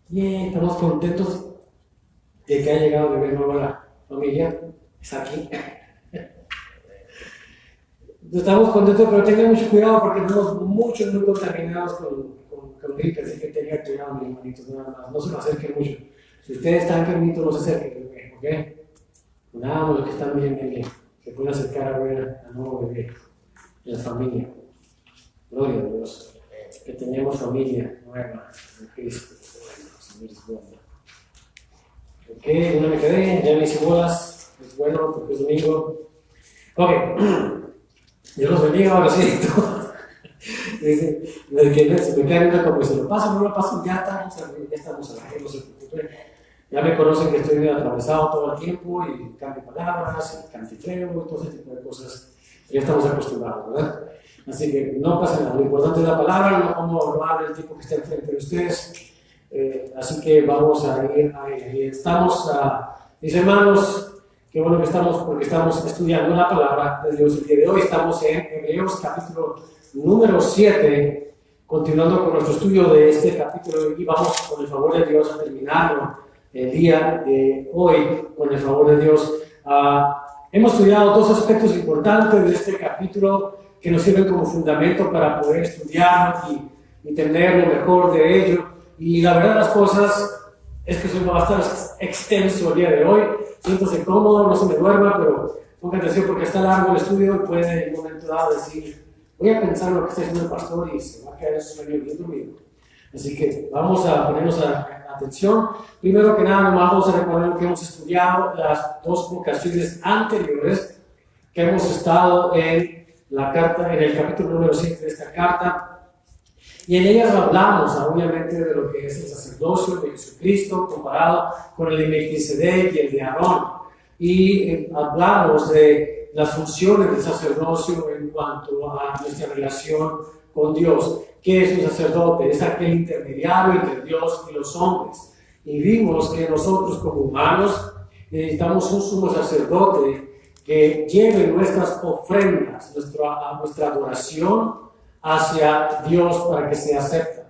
Y estamos contentos de que ha llegado de nuevo a la familia. Está aquí. Estamos contentos, pero tengan mucho cuidado porque estamos muchos muy contaminados con gripe, así que tengan cuidado, mis hermanitos, nada más. No se me acerquen mucho. Si ustedes están enfermitos, no se acerquen, ¿ok? Nada más los que están bien, se pueden acercar a ver al nuevo bebé de la familia. Gloria a Dios. Que tenemos familia nueva en Cristo. Ok, no me quedé, ya me hice bolas. Es bueno porque es domingo. Ok, Dios los bendiga, ahora sí. Desde que se me cae una como se lo paso, no lo paso, ya estamos a la que no se preocupe. Ya me conocen que estoy medio atravesado todo el tiempo y cambio palabras, y cantifleo y todo ese tipo de cosas. Ya estamos acostumbrados, ¿verdad? Así que no pasa nada. Lo importante es la palabra, no como lo habla el tipo que está enfrente de ustedes. Así que vamos a ir ahí. Estamos, mis hermanos, qué bueno que estamos, porque estamos estudiando la palabra de Dios el día de hoy. Estamos en Hebreos capítulo número 7, continuando con nuestro estudio de este capítulo, y vamos con el favor de Dios a terminarlo el día de hoy, con el favor de Dios. Hemos estudiado dos aspectos importantes de este capítulo que nos sirven como fundamento para poder estudiar y tener lo mejor de ello. Y la verdad de las cosas es que soy bastante extenso el día de hoy. Siéntose cómodo, no se me duerma, pero ponga atención porque está largo el estudio y puede en un momento dado decir, voy a pensar lo que está diciendo el pastor y se va a caer en su sueño bien dormido. Así que vamos a ponernos atención. Primero que nada, vamos a recordar lo que hemos estudiado las dos ocasiones anteriores que hemos estado en la carta, en el capítulo número 7 de esta carta. Y en ellas hablamos, obviamente, de lo que es el sacerdocio de Jesucristo comparado con el de Melquisedec y el de Aarón. Y hablamos de las funciones del sacerdocio en cuanto a nuestra relación con Dios. ¿Qué es un sacerdote? Es aquel intermediario entre Dios y los hombres. Y vimos que nosotros como humanos necesitamos un sumo sacerdote que lleve nuestras ofrendas, nuestra adoración hacia Dios para que sea acepta.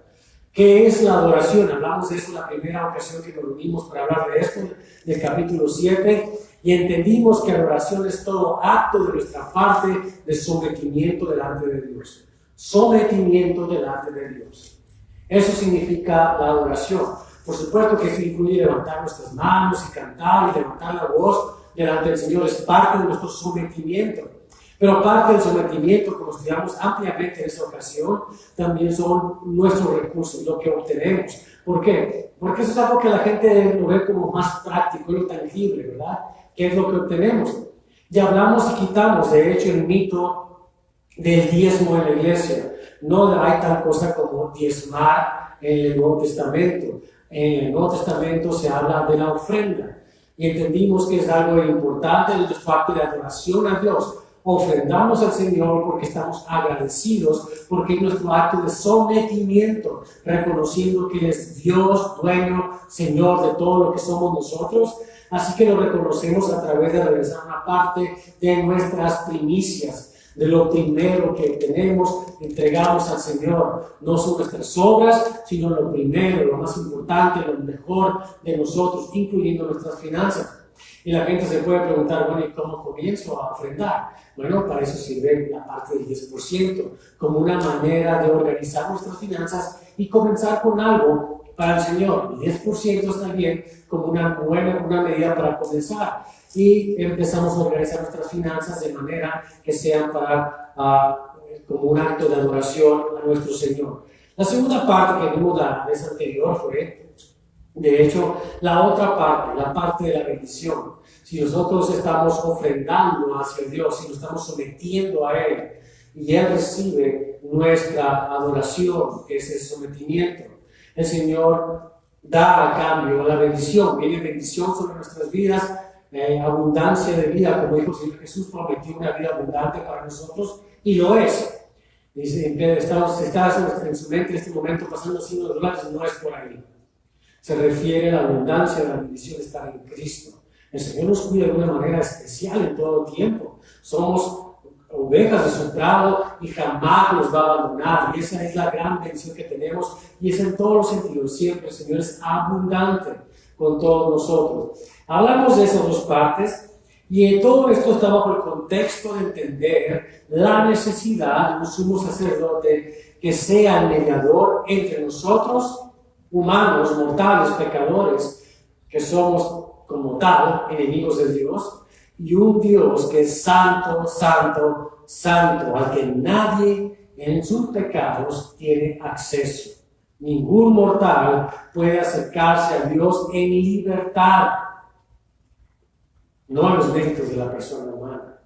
¿Qué es la adoración? Hablamos de eso en la primera ocasión que nos reunimos para hablar de esto, del capítulo 7, y entendimos que adoración es todo acto de nuestra parte de sometimiento delante de Dios. Sometimiento delante de Dios. Eso significa la adoración. Por supuesto que eso incluye levantar nuestras manos y cantar y levantar la voz delante del Señor. Es parte de nuestro sometimiento. Pero parte del sometimiento, como estudiamos ampliamente en esta ocasión, también son nuestros recursos, lo que obtenemos. ¿Por qué? Porque eso es algo que la gente lo ve como más práctico, lo tangible, ¿verdad? ¿Qué es lo que obtenemos? Ya hablamos y quitamos, de hecho, el mito del diezmo en la iglesia. No hay tal cosa como diezmar en el Nuevo Testamento. En el Nuevo Testamento se habla de la ofrenda. Y entendimos que es algo importante en nuestro acto de adoración a Dios. Ofrendamos al Señor porque estamos agradecidos, porque es nuestro acto de sometimiento, reconociendo que Él es Dios, dueño, Señor de todo lo que somos nosotros. Así que lo reconocemos a través de regresar una parte de nuestras primicias, de lo primero que tenemos, entregamos al Señor. No son nuestras obras, sino lo primero, lo más importante, lo mejor de nosotros, incluyendo nuestras finanzas. Y la gente se puede preguntar, bueno, ¿y cómo comienzo a ofrendar? Bueno, para eso sirve la parte del 10%, como una manera de organizar nuestras finanzas y comenzar con algo para el Señor. El 10% está bien como una medida para comenzar. Y empezamos a organizar nuestras finanzas de manera que sean como un acto de adoración a nuestro Señor. La segunda parte que vimos la vez anterior fue, de hecho, la otra parte, la parte de la bendición. Si nosotros estamos ofrendando hacia Dios, si nos estamos sometiendo a Él, y Él recibe nuestra adoración, que es el sometimiento, el Señor da a cambio la bendición. Viene bendición sobre nuestras vidas, abundancia de vida, como dijo el Señor Jesús, prometió una vida abundante para nosotros, y lo es. Dice, está en su mente en este momento pasando signos de dólares, no es por ahí. Se refiere a la abundancia de la bendición de estar en Cristo. El Señor nos cuida de una manera especial en todo tiempo. Somos ovejas de su prado y jamás nos va a abandonar. Y esa es la gran bendición que tenemos, y es en todos los sentidos. Siempre el Señor es abundante con todos nosotros. Hablamos de esas dos partes, y en todo esto está bajo el contexto de entender la necesidad de un sumo sacerdote que sea el mediador entre nosotros, humanos, mortales, pecadores, que somos como tal enemigos de Dios, y un Dios que es santo, santo, santo, al que nadie en sus pecados tiene acceso. Ningún mortal puede acercarse a Dios en libertad, no en los méritos de la persona humana,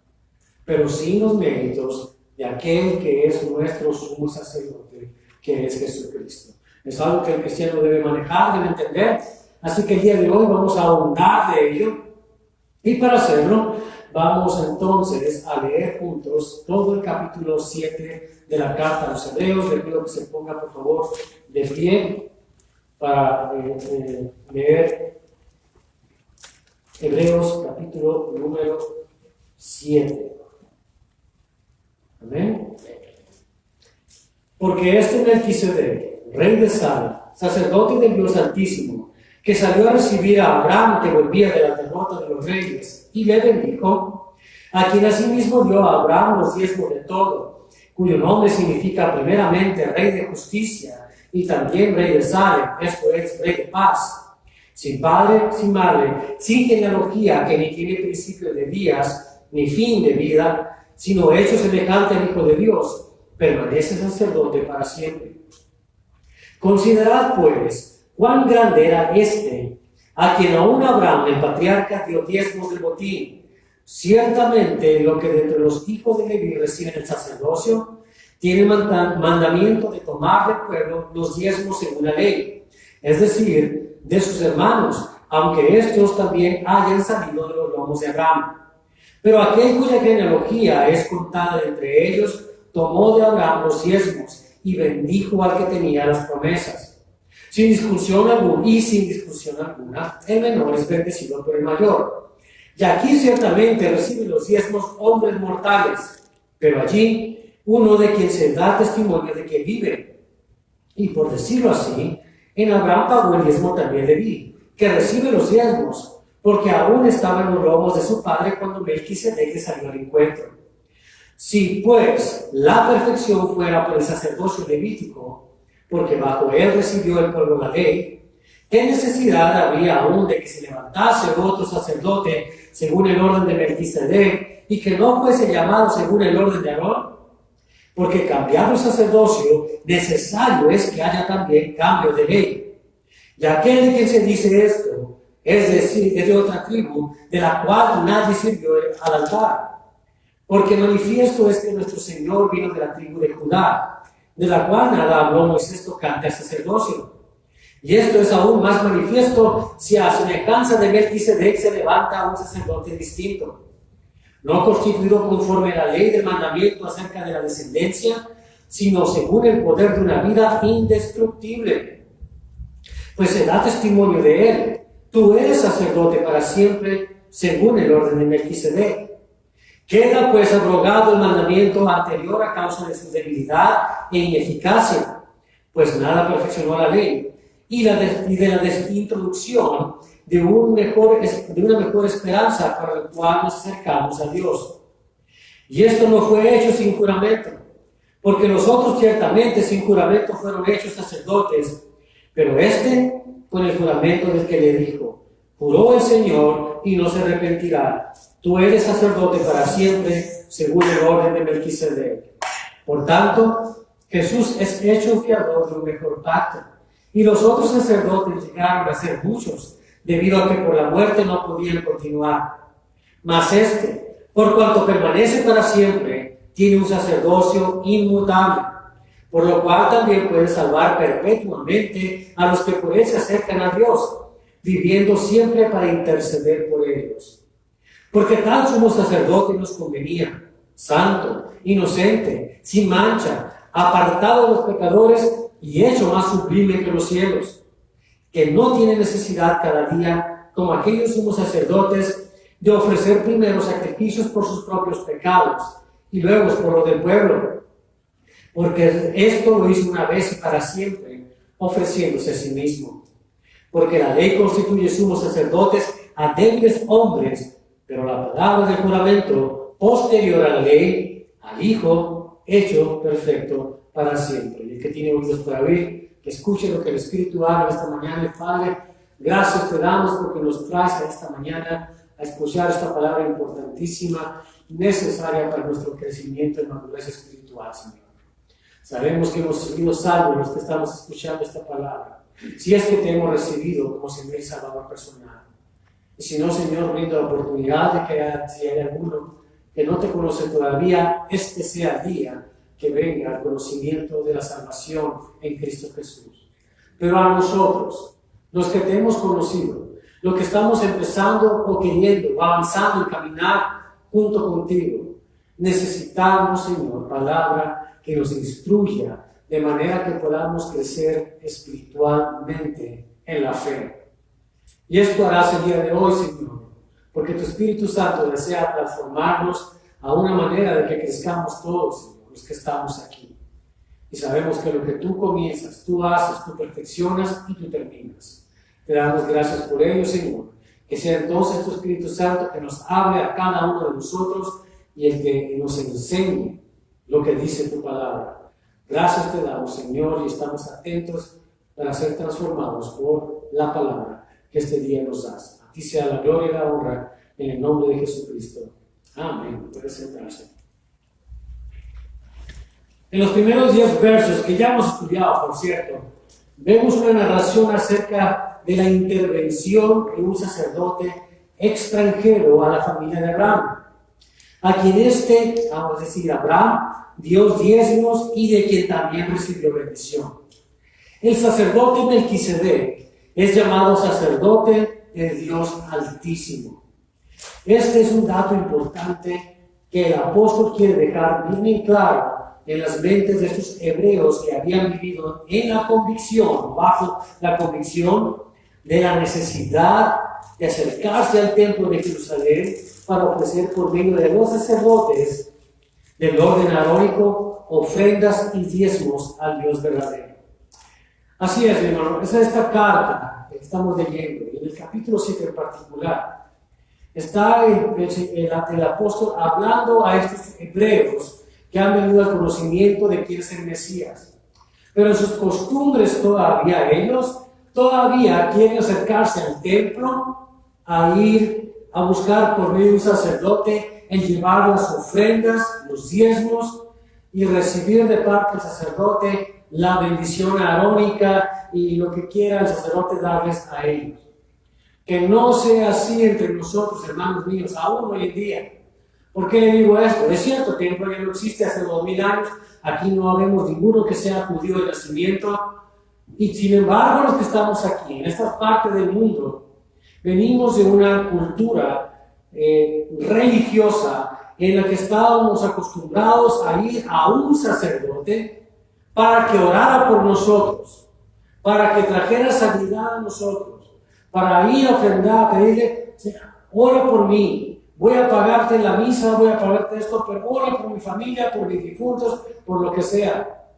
pero sí en los méritos de aquel que es nuestro sumo sacerdote, que es Jesucristo. Es algo que el cristiano debe manejar, debe entender. Así que el día de hoy vamos a ahondar de ello, y para hacerlo vamos entonces a leer juntos todo el capítulo 7 de la carta a los Hebreos. Le pido que se ponga por favor de pie para leer Hebreos capítulo número 7. Amén. Porque este Melquisedec, rey de Salem, sacerdote del Dios Altísimo, que salió a recibir a Abraham que volvía de la derrota de los reyes, y le bendijo, a quien asimismo dio a Abraham los diezmos de todo, cuyo nombre significa primeramente rey de justicia, y también rey de Salem, esto es, rey de paz, sin padre, sin madre, sin genealogía, que ni tiene principio de días, ni fin de vida, sino hecho semejante al Hijo de Dios, permanece sacerdote para siempre. Considerad, pues, cuán grande era este, a quien aún Abraham, el patriarca, dio diezmos del botín. Ciertamente, lo que de entre los hijos de Leví reciben el sacerdocio, tiene mandamiento de tomar del pueblo los diezmos según la ley, es decir, de sus hermanos, aunque estos también hayan salido de los lomos de Abraham. Pero aquel cuya genealogía es contada de entre ellos, tomó de Abraham los diezmos y bendijo al que tenía las promesas. Sin discusión alguna, el menor es bendecido por el mayor. Y aquí ciertamente reciben los diezmos hombres mortales, pero allí uno de quien se da testimonio de que vive. Y por decirlo así, en Abraham pagó el diezmo también Leví, que recibe los diezmos, porque aún estaba en los lomos de su padre cuando Melquisedec salió al encuentro. Si pues la perfección fuera por el sacerdocio levítico, porque bajo él recibió el pueblo la ley, ¿qué necesidad habría aún de que se levantase otro sacerdote según el orden de Melquisedec y que no fuese llamado según el orden de Aarón? Porque cambiando el sacerdocio, necesario es que haya también cambio de ley. Y aquel de quien se dice esto, es decir, es de otra tribu, de la cual nadie sirvió al altar. Porque manifiesto es que nuestro Señor vino de la tribu de Judá, de la cual nada habló Moisés tocante al sacerdocio. Y esto es aún más manifiesto si a semejanza de Melquisedec se levanta un sacerdote distinto, no constituido conforme a la ley del mandamiento acerca de la descendencia, sino según el poder de una vida indestructible. Pues se da testimonio de él: tú eres sacerdote para siempre, según el orden de Melquisedec. Queda pues abrogado el mandamiento anterior a causa de su debilidad e ineficacia, pues nada perfeccionó la ley, y de la desintroducción de una mejor esperanza para la cual nos acercamos a Dios. Y esto no fue hecho sin juramento, porque los otros ciertamente sin juramento fueron hechos sacerdotes, pero este con el juramento del que le dijo: juró el Señor y no se arrepentirá, tú eres sacerdote para siempre, según el orden de Melquisedec. Por tanto, Jesús es hecho un fiador de un mejor pacto, y los otros sacerdotes llegaron a ser muchos, debido a que por la muerte no podían continuar. Mas este, por cuanto permanece para siempre, tiene un sacerdocio inmutable, por lo cual también puede salvar perpetuamente a los que por él se acercan a Dios, viviendo siempre para interceder por ellos. Porque tal sumo sacerdote nos convenía, santo, inocente, sin mancha, apartado de los pecadores y hecho más sublime que los cielos, que no tiene necesidad cada día, como aquellos sumos sacerdotes, de ofrecer primero sacrificios por sus propios pecados Y luego es por lo del pueblo, porque esto lo hizo una vez y para siempre, ofreciéndose a sí mismo. Porque la ley constituye sumos sacerdotes a débiles hombres, pero la palabra del juramento, posterior a la ley, al Hijo, hecho perfecto para siempre. Y el que tiene oídos para oír, que escuche lo que el Espíritu habla esta mañana. Padre, gracias te damos porque nos traes a esta mañana a escuchar esta palabra importantísima, necesaria para nuestro crecimiento en madurez espiritual, Señor. Sabemos que hemos sido salvos los que estamos escuchando esta palabra, si es que te hemos recibido como Señor y Salvador personal. Y si no, Señor, brinda la oportunidad de que si hay alguno que no te conoce todavía, este sea el día que venga el conocimiento de la salvación en Cristo Jesús. Pero a nosotros, los que te hemos conocido, los que estamos empezando o queriendo, avanzando y caminar junto contigo, necesitamos, Señor, palabra que nos instruya de manera que podamos crecer espiritualmente en la fe. Y esto harás el día de hoy, Señor, porque tu Espíritu Santo desea transformarnos a una manera de que crezcamos todos, Señor, los que estamos aquí. Y sabemos que lo que tú comienzas, tú haces, tú perfeccionas y tú terminas. Te damos gracias por ello, Señor. Que sea entonces tu Espíritu Santo que nos hable a cada uno de nosotros y el que nos enseñe lo que dice tu palabra. Gracias te damos, Señor, y estamos atentos para ser transformados por la palabra que este día nos das. A ti sea la gloria y la honra en el nombre de Jesucristo. Amén. Puede sentarse. En los primeros 10 versos que ya hemos estudiado, por cierto, vemos una narración acerca de la intervención de un sacerdote extranjero a la familia de Abraham, a quien vamos a decir, Abraham, dio diezmos y de quien también recibió bendición. El sacerdote Melquisedec es llamado sacerdote del Dios Altísimo. Este es un dato importante que el apóstol quiere dejar bien en claro en las mentes de estos hebreos que habían vivido en la convicción, bajo la convicción de la necesidad de acercarse al templo de Jerusalén para ofrecer por medio de los sacerdotes del orden arónico ofrendas y diezmos al Dios verdadero. Así es, hermano, es esta carta que estamos leyendo, en el capítulo 7 en particular, está el apóstol hablando a estos hebreos que han venido al conocimiento de quién es el Mesías. Pero en sus costumbres ellos todavía quieren acercarse al templo, a ir a buscar por medio de un sacerdote, en llevar las ofrendas, los diezmos y recibir de parte del sacerdote la bendición arónica y lo que quiera el sacerdote darles a ellos. Que no sea así entre nosotros, hermanos míos, aún hoy en día. ¿Por qué le digo esto? Es cierto, el templo ya no existe hace 2000 años, aquí no habemos ninguno que sea judío de nacimiento, y sin embargo los que estamos aquí, en esta parte del mundo, venimos de una cultura religiosa en la que estábamos acostumbrados a ir a un sacerdote para que orara por nosotros, para que trajera sanidad a nosotros, para ir a ofrendar, a pedirle, ora por mí. Voy a pagarte la misa, voy a pagarte esto, pero ora por mi familia, por mis difuntos, por lo que sea.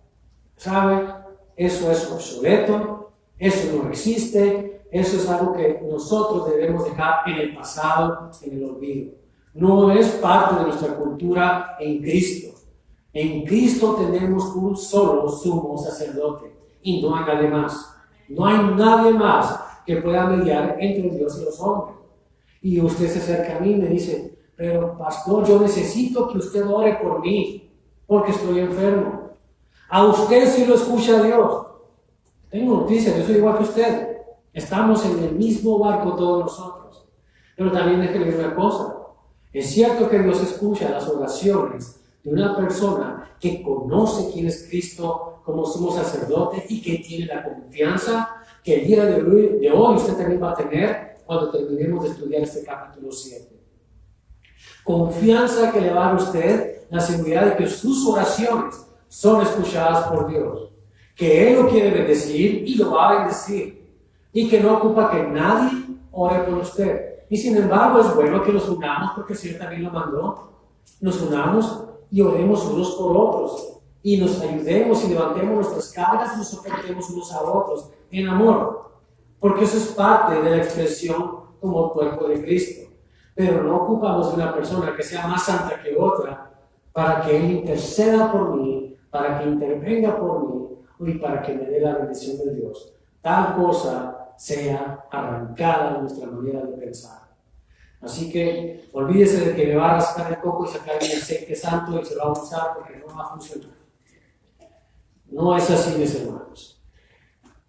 ¿Sabe? Eso es obsoleto, eso no existe, eso es algo que nosotros debemos dejar en el pasado, en el olvido. No es parte de nuestra cultura en Cristo. En Cristo tenemos un solo sumo sacerdote y no hay nadie más. No hay nadie más que pueda mediar entre Dios y los hombres. Y usted se acerca a mí y me dice, pero pastor, yo necesito que usted ore por mí, porque estoy enfermo. A usted sí lo escucha Dios. Tengo noticias, yo soy igual que usted. Estamos en el mismo barco todos nosotros. Pero también déjeme decir una cosa. Es cierto que Dios escucha las oraciones de una persona que conoce quién es Cristo como sumo sacerdote y que tiene la confianza que el día de hoy usted también va a tener cuando terminemos de estudiar este capítulo 7. Confianza que le va a dar a usted la seguridad de que sus oraciones son escuchadas por Dios, que Él lo quiere bendecir y lo va a bendecir, y que no ocupa que nadie ore por usted. Y sin embargo es bueno que nos unamos, porque el Señor también lo mandó, nos unamos y oremos unos por otros, y nos ayudemos y levantemos nuestras cargas y nos soportemos unos a otros en amor, porque eso es parte de la expresión como cuerpo de Cristo. Pero no ocupamos de una persona que sea más santa que otra para que Él interceda por mí, para que intervenga por mí y para que me dé la bendición de Dios. Tal cosa sea arrancada de nuestra manera de pensar. Así que olvídese de que me va a rascar el coco y sacar el aceite santo y se va a usar porque no va a funcionar. No es así, mis hermanos.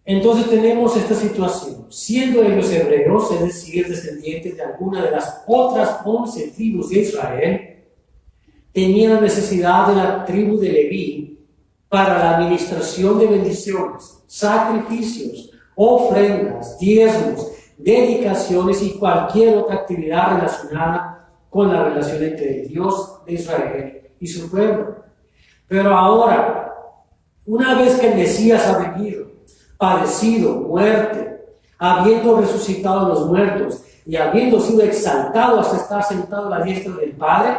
Entonces tenemos esta situación. Siendo ellos hebreos, es decir, descendientes de alguna de las otras 11 tribus de Israel, tenían necesidad de la tribu de Leví para la administración de bendiciones, sacrificios, ofrendas, diezmos, dedicaciones y cualquier otra actividad relacionada con la relación entre el Dios de Israel y su pueblo. Pero ahora, una vez que el Mesías ha venido, padecido, muerte, habiendo resucitado a los muertos y habiendo sido exaltado hasta estar sentado a la diestra del Padre,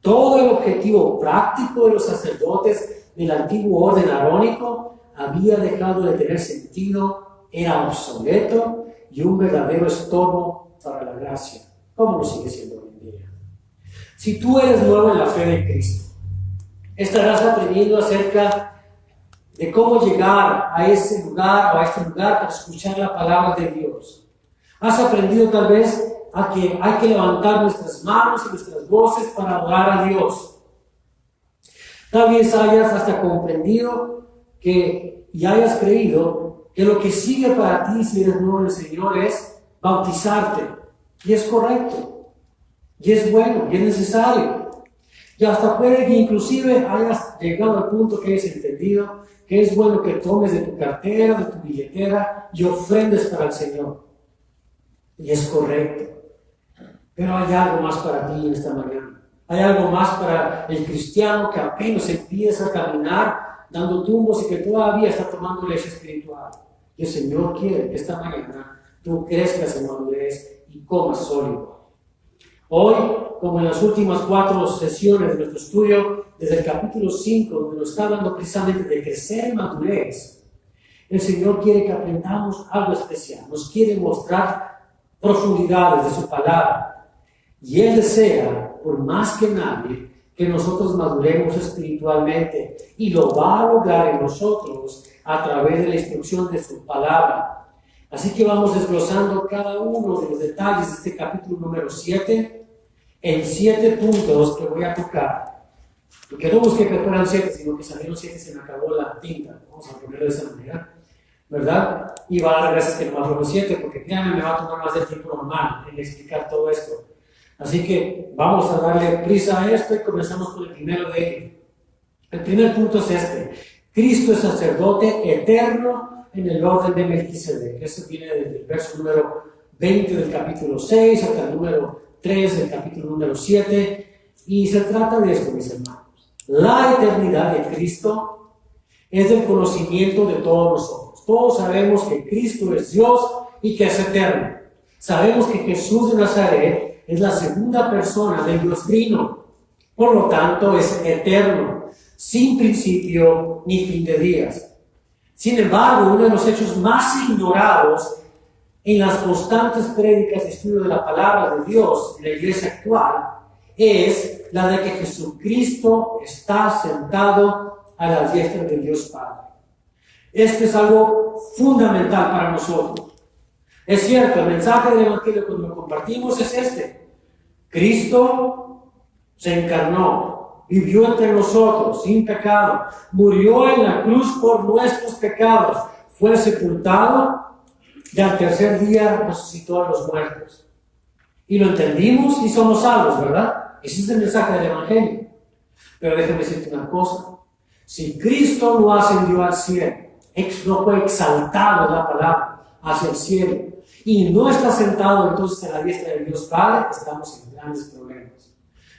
todo el objetivo práctico de los sacerdotes del antiguo orden arónico había dejado de tener sentido, era obsoleto y un verdadero estorbo para la gracia, como lo sigue siendo hoy en día. Si tú eres nuevo en la fe de Cristo, estarás aprendiendo acerca de cómo llegar a ese lugar o a este lugar para escuchar la palabra de Dios. Has aprendido tal vez a que hay que levantar nuestras manos y nuestras voces para adorar a Dios. Tal vez hayas hasta comprendido y hayas creído que lo que sigue para ti si eres nuevo en el Señor es bautizarte. Y es correcto, y es bueno, y es necesario. Y hasta puede que inclusive hayas llegado al punto que hayas entendido que es bueno que tomes de tu cartera, de tu billetera y ofrendes para el Señor. Y es correcto. Pero hay algo más para ti en esta mañana. Hay algo más para el cristiano que apenas empieza a caminar dando tumbos y que todavía está tomando leche espiritual. Y el Señor quiere que esta mañana tú crezcas en madurez y comas sólido. Hoy, como en las últimas 4 sesiones de nuestro estudio, desde el capítulo 5, donde nos está hablando precisamente de crecer en madurez, el Señor quiere que aprendamos algo especial. Nos quiere mostrar profundidades de su palabra. Y Él desea, por más que nadie, que nosotros maduremos espiritualmente. Y lo va a lograr en nosotros a través de la instrucción de su palabra. Así que vamos desglosando cada uno de los detalles de este capítulo número 7 en 7 puntos que voy a tocar. Y que no busqué que fueran 7, sino que salieron 7 y se me acabó la tinta. Vamos a ponerlo de esa manera, ¿verdad? Y va a dar gracias que nomás fueron 7, porque créanme, me va a tomar más del tiempo normal en explicar todo esto. Así que vamos a darle prisa a esto y comenzamos con el primero de ellos. El primer punto es este: Cristo es sacerdote eterno en el orden de Melquisedec. Eso viene desde el verso número 20 del capítulo 6 hasta el número 3 del capítulo número 7. Y se trata de esto, mis hermanos. La eternidad de Cristo es el conocimiento de todos nosotros. Todos sabemos que Cristo es Dios y que es eterno. Sabemos que Jesús de Nazaret es la segunda persona del Dios Trino. Por lo tanto, es eterno, sin principio ni fin de días. Sin embargo, uno de los hechos más ignorados en las constantes prédicas y estudio de la palabra de Dios en la iglesia actual es la de que Jesucristo está sentado a la diestra de Dios Padre. Esto es algo fundamental para nosotros. Es cierto, el mensaje del Evangelio cuando lo compartimos es este: Cristo se encarnó, vivió entre nosotros sin pecado, murió en la cruz por nuestros pecados, fue sepultado y al tercer día resucitó a los muertos. Y lo entendimos y somos salvos, ¿verdad? Ese es el mensaje del Evangelio. Pero déjame decirte una cosa: si Cristo no ascendió al cielo, no fue exaltado, la palabra, hacia el cielo, y no está sentado entonces a la diestra de Dios Padre, estamos en grandes problemas.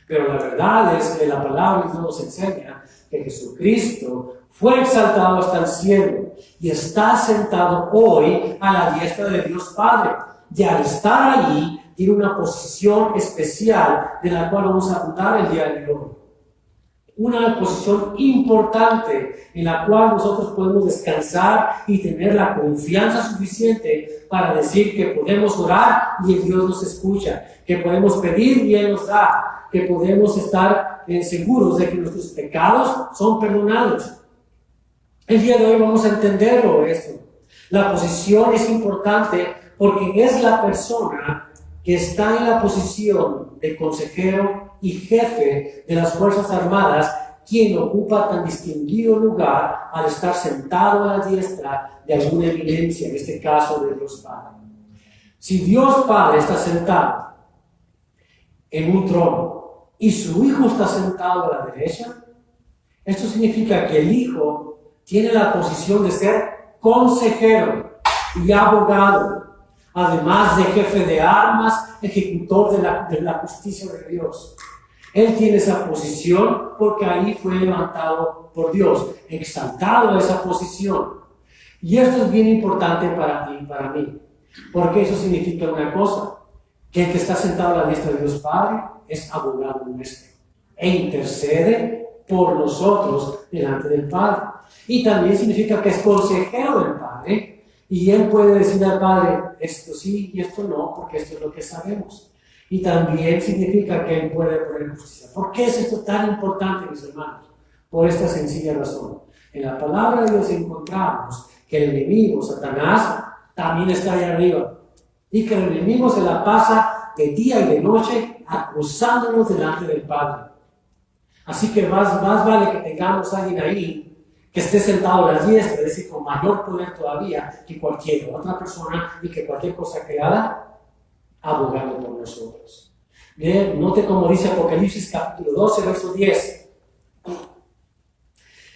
Pero la verdad es que la palabra de Dios nos enseña que Jesucristo fue exaltado hasta el cielo y está sentado hoy a la diestra de Dios Padre. Y al estar allí, tiene una posición especial de la cual vamos a hablar el día de hoy. una posición importante en la cual nosotros podemos descansar y tener la confianza suficiente para decir que podemos orar y Dios nos escucha, que podemos pedir y Él nos da, que podemos estar seguros de que nuestros pecados son perdonados. El día de hoy vamos a entenderlo esto. La posición es importante porque es la persona que está en la posición de consejero y jefe de las Fuerzas Armadas quien ocupa tan distinguido lugar al estar sentado a la diestra de alguna eminencia, en este caso de Dios Padre. Si Dios Padre está sentado en un trono y su Hijo está sentado a la derecha, esto significa que el Hijo tiene la posición de ser consejero y abogado, además de jefe de armas, ejecutor de la justicia de Dios. Él tiene esa posición porque ahí fue levantado por Dios, exaltado a esa posición. Y esto es bien importante para ti y para mí, porque eso significa una cosa, que el que está sentado a la diestra de Dios Padre es abogado nuestro e intercede por nosotros delante del Padre. Y también significa que es consejero del Padre y Él puede decirle al Padre, esto sí y esto no, porque esto es lo que sabemos. Y también significa que Él puede poner justicia. ¿Por qué es esto tan importante, mis hermanos? Por esta sencilla razón. En la palabra de Dios encontramos que el enemigo, Satanás, también está ahí arriba. Y que el enemigo se la pasa de día y de noche acusándonos delante del Padre. Así que más vale que tengamos a alguien ahí que esté sentado a la diestra, es decir, con mayor poder todavía que cualquier otra persona y que cualquier cosa que haga, abogando por nosotros. Bien, note como dice Apocalipsis capítulo 12, verso 10.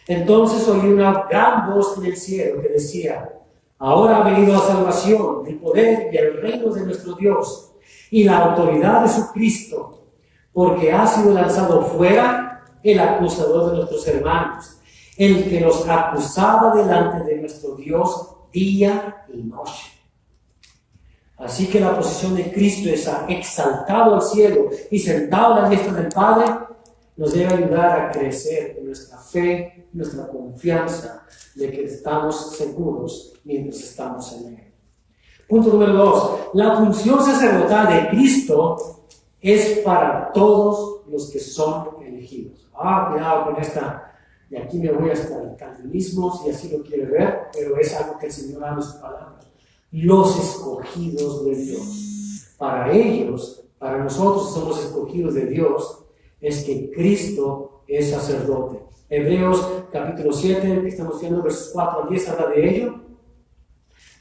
Entonces oí una gran voz en el cielo que decía, ahora ha venido la salvación, el poder y el reino de nuestro Dios y la autoridad de su Cristo, porque ha sido lanzado fuera el acusador de nuestros hermanos, el que los acusaba delante de nuestro Dios día y noche. Así que la posición de Cristo es exaltado al cielo y sentado a la diestra del Padre, nos debe ayudar a crecer en nuestra fe, nuestra confianza de que estamos seguros mientras estamos en Él. Punto número 2. La función sacerdotal de Cristo es para todos los que son elegidos. Cuidado con esta. Y aquí me voy hasta el calvinismo, si así lo quiere ver, pero es algo que el Señor da en su palabra. Los escogidos de Dios. Para ellos, para nosotros que somos escogidos de Dios, es que Cristo es sacerdote. Hebreos capítulo 7, que estamos viendo versos 4 al 10, habla de ello.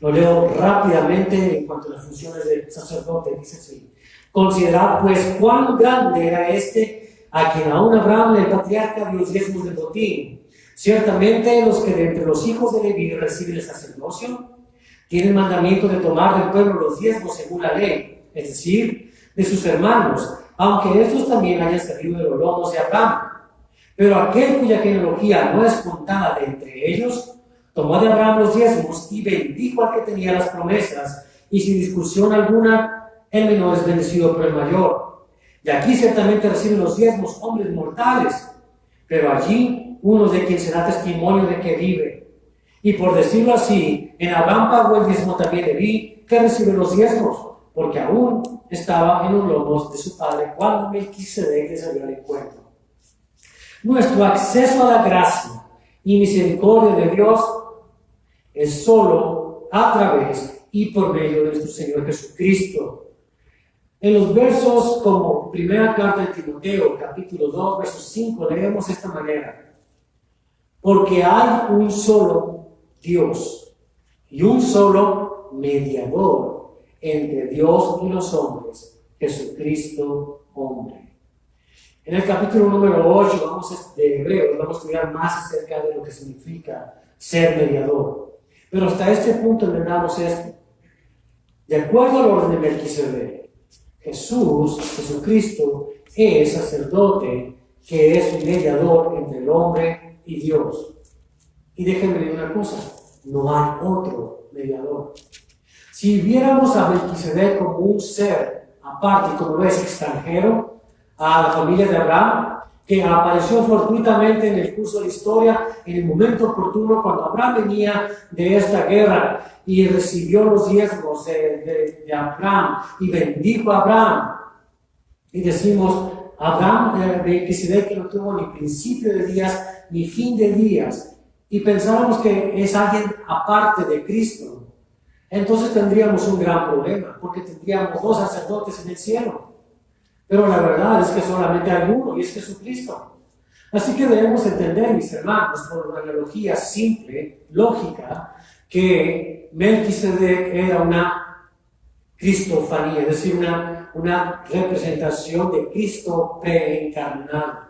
Lo leo rápidamente en cuanto a las funciones del sacerdote. Dice así: considerad pues cuán grande era este a quien aún Abraham, el patriarca, dio diezmos de botín. Ciertamente los que de entre los hijos de Leví reciben el sacerdocio tienen mandamiento de tomar del pueblo los diezmos según la ley, es decir, de sus hermanos, aunque estos también hayan salido de los lomos de Abraham. Pero aquel cuya genealogía no es contada de entre ellos, tomó de Abraham los diezmos y bendijo al que tenía las promesas, y sin discusión alguna, el menor es bendecido por el mayor. Y aquí ciertamente reciben los diezmos hombres mortales, pero allí uno de quien se da testimonio de que vive. Y por decirlo así, en Abraham pagó el diezmo también Leví, que recibe los diezmos, porque aún estaba en los lomos de su padre cuando Melquisedec le salió al encuentro. Nuestro acceso a la gracia y misericordia de Dios es solo a través y por medio de nuestro Señor Jesucristo. En los versos como primera carta de Timoteo, capítulo 2, verso 5, leemos de esta manera: porque hay un solo Dios y un solo mediador entre Dios y los hombres, Jesucristo hombre. En el capítulo número 8 de Hebreos vamos a estudiar más acerca de lo que significa ser mediador. Pero hasta este punto entendamos esto. De acuerdo al orden de Melquisedec, Jesucristo, es sacerdote que es mediador entre el hombre y Dios. Y déjenme decir una cosa, no hay otro mediador. Si viéramos a Melquisedec como un ser aparte, como es extranjero a la familia de Abraham, que apareció fortuitamente en el curso de la historia, en el momento oportuno, cuando Abraham venía de esta guerra y recibió los diezmos de Abraham y bendijo a Abraham. Y decimos, Abraham, Melquisedec, que no tuvo ni principio de días ni fin de días, y pensábamos que es alguien aparte de Cristo, entonces tendríamos un gran problema, porque tendríamos 2 sacerdotes en el cielo. Pero la verdad es que solamente hay uno, y es Jesucristo. Así que debemos entender, mis hermanos, por una analogía simple, lógica, que Melquisedec era una cristofanía, es decir, una representación de Cristo preencarnado,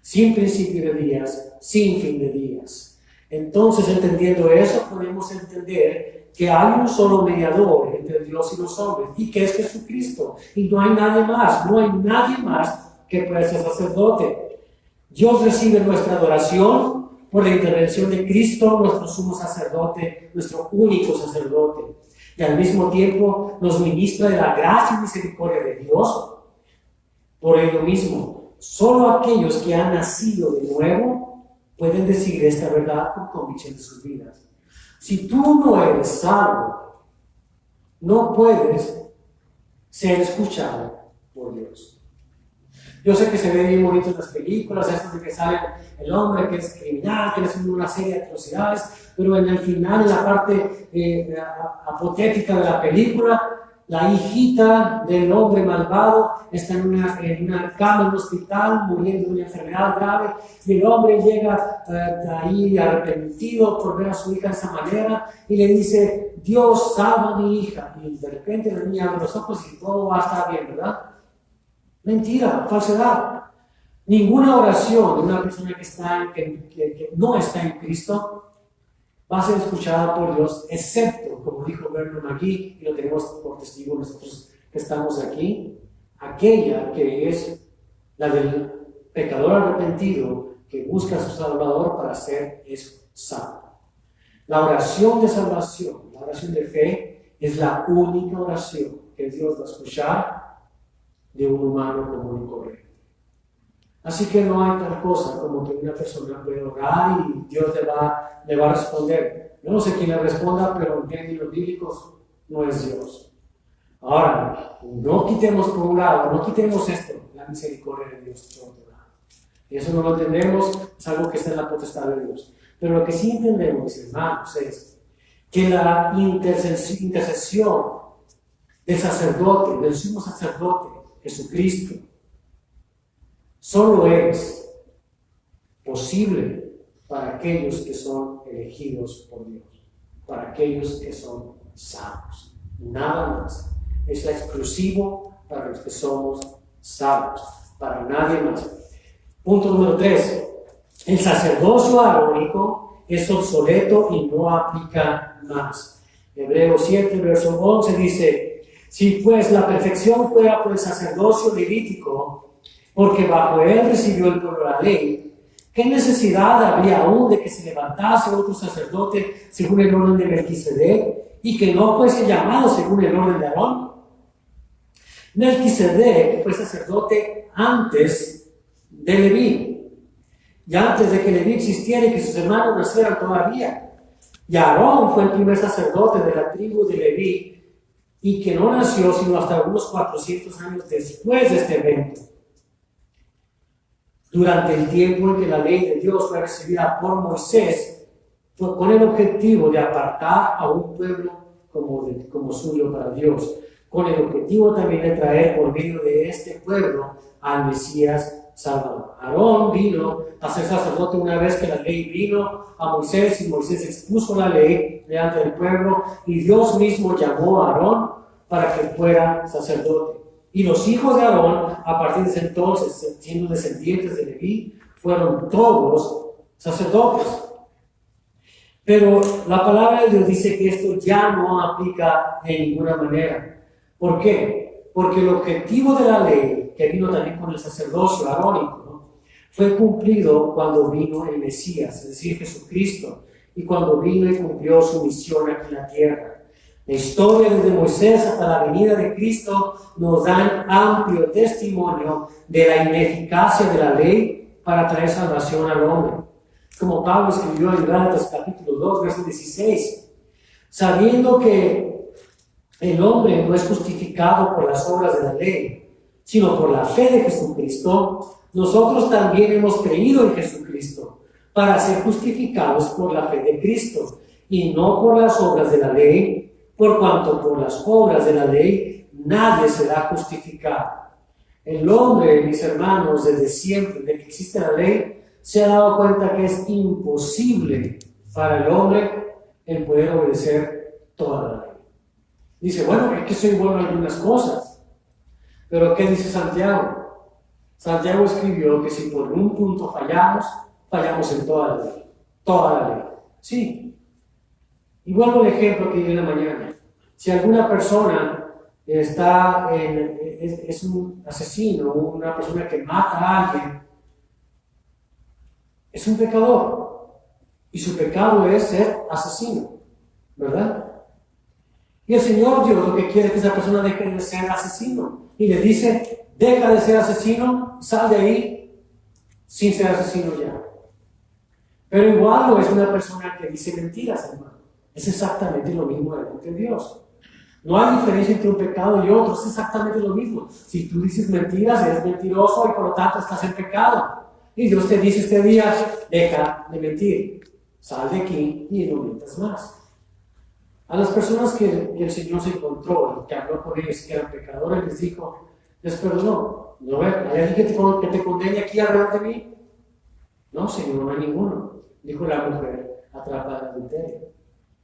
sin principio de días, sin fin de días. Entonces, entendiendo eso, podemos entender que hay un solo mediador entre Dios y los hombres, y que es Jesucristo, y no hay nadie más que pueda ser sacerdote. Dios recibe nuestra adoración por la intervención de Cristo, nuestro sumo sacerdote, nuestro único sacerdote, y al mismo tiempo nos ministra de la gracia y misericordia de Dios. Por ello mismo, solo aquellos que han nacido de nuevo pueden decir esta verdad con convicción de sus vidas. Si tú no eres salvo, no puedes ser escuchado por Dios. Yo sé que se ve bien bonito en las películas, esto de que sale el hombre que es criminal, que hace una serie de atrocidades, pero en el final, en la parte apotética de la película, la hijita del hombre malvado está en una cama en un hospital, muriendo de una enfermedad grave, y el hombre llega ahí arrepentido por ver a su hija de esa manera, y le dice, Dios, salva a mi hija, y de repente la niña abre los ojos y todo va a estar bien, ¿verdad? Mentira, falsedad. Ninguna oración de una persona que no está en Cristo va a ser escuchada por Dios, excepto, como dijo Vernon aquí, y lo tenemos por testigo nosotros que estamos aquí, aquella que es la del pecador arrepentido que busca a su Salvador para ser salvo. La oración de salvación, la oración de fe, es la única oración que Dios va a escuchar de un humano común y correcto. Así que no hay tal cosa como que una persona puede orar y Dios le va a responder. Yo no sé quién le responda, pero en términos bíblicos no es Dios. Ahora, no quitemos por un lado, no quitemos esto, la misericordia de Dios por otro lado. Y eso no lo entendemos, es algo que está en la potestad de Dios. Pero lo que sí entendemos, mis hermanos, es que la intercesión del sacerdote, del sumo sacerdote, Jesucristo, solo es posible para aquellos que son elegidos por Dios, para aquellos que son salvos. Nada más. Es exclusivo para los que somos salvos, para nadie más. Punto número 3. El sacerdocio arónico es obsoleto y no aplica más. Hebreos 7, verso 11 dice, si pues la perfección fuera por el sacerdocio levítico, porque bajo él recibió el pueblo la ley, ¿qué necesidad habría aún de que se levantase otro sacerdote según el orden de Melquisedec y que no fuese llamado según el orden de Aarón? Melquisedec fue sacerdote antes de Leví, y antes de que Leví existiera y que sus hermanos nacieran todavía. Y Aarón fue el primer sacerdote de la tribu de Leví, y que no nació sino hasta unos 400 años después de este evento. Durante el tiempo en que la ley de Dios fue recibida por Moisés, con el objetivo de apartar a un pueblo como suyo para Dios, con el objetivo también de traer por medio de este pueblo al Mesías Salvador. Aarón vino a ser sacerdote una vez que la ley vino a Moisés y Moisés expuso la ley delante del pueblo y Dios mismo llamó a Aarón para que fuera sacerdote. Y los hijos de Aarón, a partir de ese entonces, siendo descendientes de Leví, fueron todos sacerdotes. Pero la palabra de Dios dice que esto ya no aplica de ninguna manera. ¿Por qué? Porque el objetivo de la ley, que vino también con el sacerdocio arónico, ¿no?, fue cumplido cuando vino el Mesías, es decir, Jesucristo, y cuando vino y cumplió su misión aquí en la tierra. La historia desde Moisés hasta la venida de Cristo nos dan amplio testimonio de la ineficacia de la ley para traer salvación al hombre. Como Pablo escribió en Gálatas capítulo 2, verso 16, sabiendo que el hombre no es justificado por las obras de la ley, sino por la fe de Jesucristo, nosotros también hemos creído en Jesucristo para ser justificados por la fe de Cristo y no por las obras de la ley, por cuanto por las obras de la ley nadie será justificado. El hombre, mis hermanos, desde siempre, desde que existe la ley, se ha dado cuenta que es imposible para el hombre el poder obedecer toda la ley. Dice, bueno, es que soy bueno en algunas cosas, pero ¿qué dice Santiago? Santiago escribió que si por un punto fallamos, fallamos en toda la ley. Toda la ley. Sí. Y vuelvo al ejemplo que di en la mañana. Si alguna persona es un asesino, una persona que mata a alguien, es un pecador. Y su pecado es ser asesino, ¿verdad? Y el Señor Dios lo que quiere es que esa persona deje de ser asesino. Y le dice, deja de ser asesino, sal de ahí sin ser asesino ya. Pero igual no es una persona que dice mentiras, hermano. Es exactamente lo mismo delante de Dios. No hay diferencia entre un pecado y otro, es exactamente lo mismo. Si tú dices mentiras, eres mentiroso y por lo tanto estás en pecado. Y Dios te dice este día, deja de mentir, sal de aquí y no mientas más. A las personas que el Señor se encontró, que habló con ellos, que eran pecadores, les dijo, les perdonó. ¿No ves? ¿Hay alguien que te condene aquí alrededor de mí? No, Señor, no hay ninguno. Dijo la mujer atrapada en adulterio.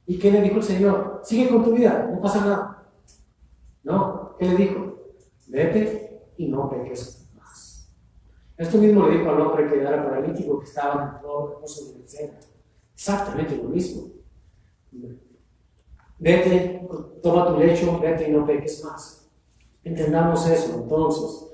¿Y qué le dijo el Señor? Sigue con tu vida, no pasa nada. No, ¿qué le dijo? Vete y no peques más. Esto mismo le dijo al hombre que era paralítico, que estaba en el pozo de Bethesda. Exactamente lo mismo. Vete, toma tu lecho, vete y no peques más. Entendamos eso, entonces.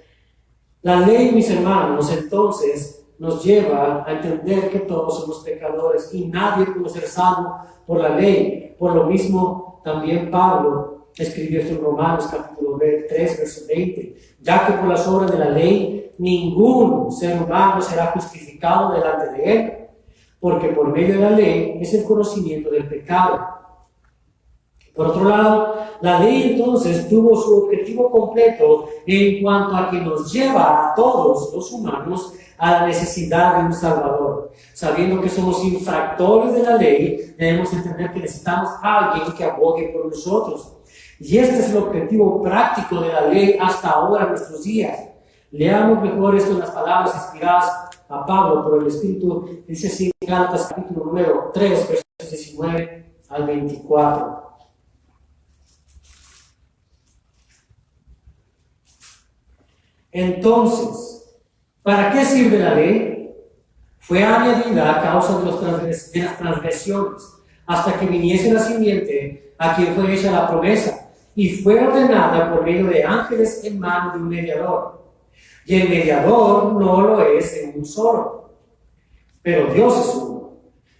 La ley, mis hermanos, entonces nos lleva a entender que todos somos pecadores y nadie puede ser salvo por la ley. Por lo mismo, también Pablo escribió esto en Romanos capítulo 3, verso 20, ya que por las obras de la ley ningún ser humano será justificado delante de él, porque por medio de la ley es el conocimiento del pecado. Por otro lado, la ley entonces tuvo su objetivo completo en cuanto a que nos lleva a todos los humanos a la necesidad de un Salvador. Sabiendo que somos infractores de la ley, debemos entender que necesitamos a alguien que abogue por nosotros. Y este es el objetivo práctico de la ley hasta ahora en nuestros días. Leamos mejor esto en las palabras inspiradas a Pablo por el Espíritu. Dice así en Gálatas capítulo número 3, versos 19 al 24. Entonces, ¿para qué sirve la ley? Fue añadida a causa de las transgresiones, hasta que viniese la simiente a quien fue hecha la promesa, y fue ordenada por medio de ángeles en manos de un mediador. Y el mediador no lo es en un solo, pero Dios es uno.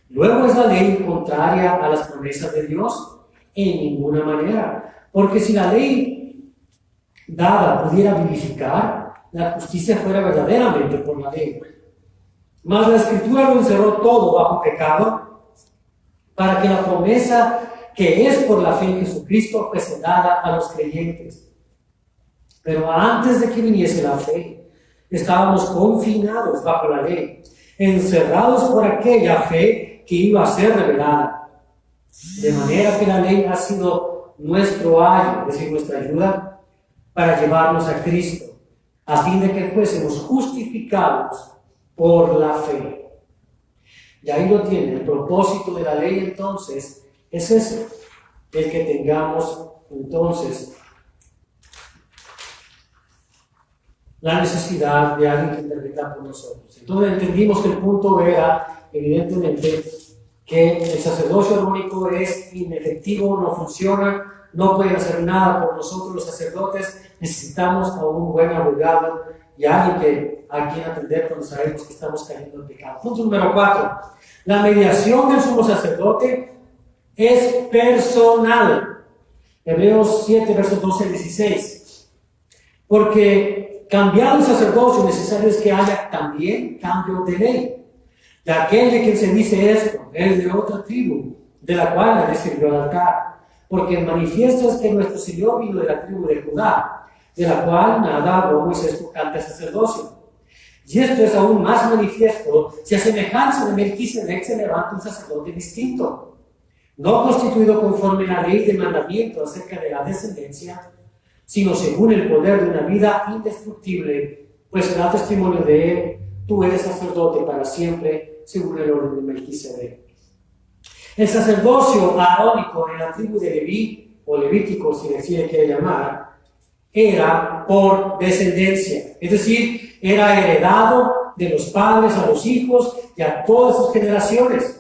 Luego, ¿es la ley contraria a las promesas de Dios? En ninguna manera, porque si la ley dada pudiera vivificar, la justicia fuera verdaderamente por la ley. Mas la Escritura lo encerró todo bajo pecado, para que la promesa que es por la fe en Jesucristo fuese dada a los creyentes. Pero antes de que viniese la fe, estábamos confinados bajo la ley, encerrados por aquella fe que iba a ser revelada. De manera que la ley ha sido nuestro ayo, es decir, nuestra ayuda, para llevarnos a Cristo, a fin de que fuésemos justificados por la fe. Y ahí lo tiene. El propósito de la ley entonces es ese, el que tengamos entonces la necesidad de alguien que interpreta por nosotros. Entonces entendimos que el punto era, evidentemente, que el sacerdocio arónico es inefectivo, no funciona, no pueden hacer nada por nosotros los sacerdotes. Necesitamos a un buen abogado y a alguien a quien atender cuando sabemos que estamos cayendo en pecado. Punto número 4. La mediación del sumo sacerdote es personal. Hebreos 7, versos 12 al 16. Porque cambiado el sacerdocio, necesario es que haya también cambio de ley. De aquel de quien se dice esto, es de otra tribu, de la cual nadie sirvió al altar. Porque manifiesto es que nuestro Señor vino de la tribu de Judá, de la cual nada habló Moisés tocante al sacerdocio. Y esto es aún más manifiesto si a semejanza de Melquisedec se levanta un sacerdote distinto, no constituido conforme a la ley de mandamiento acerca de la descendencia, sino según el poder de una vida indestructible, pues se da testimonio de él, tú eres sacerdote para siempre, según el orden de Melquisedec. El sacerdocio arónico en la tribu de Leví, o levítico si le quiere llamar, era por descendencia, es decir, era heredado de los padres a los hijos y a todas sus generaciones.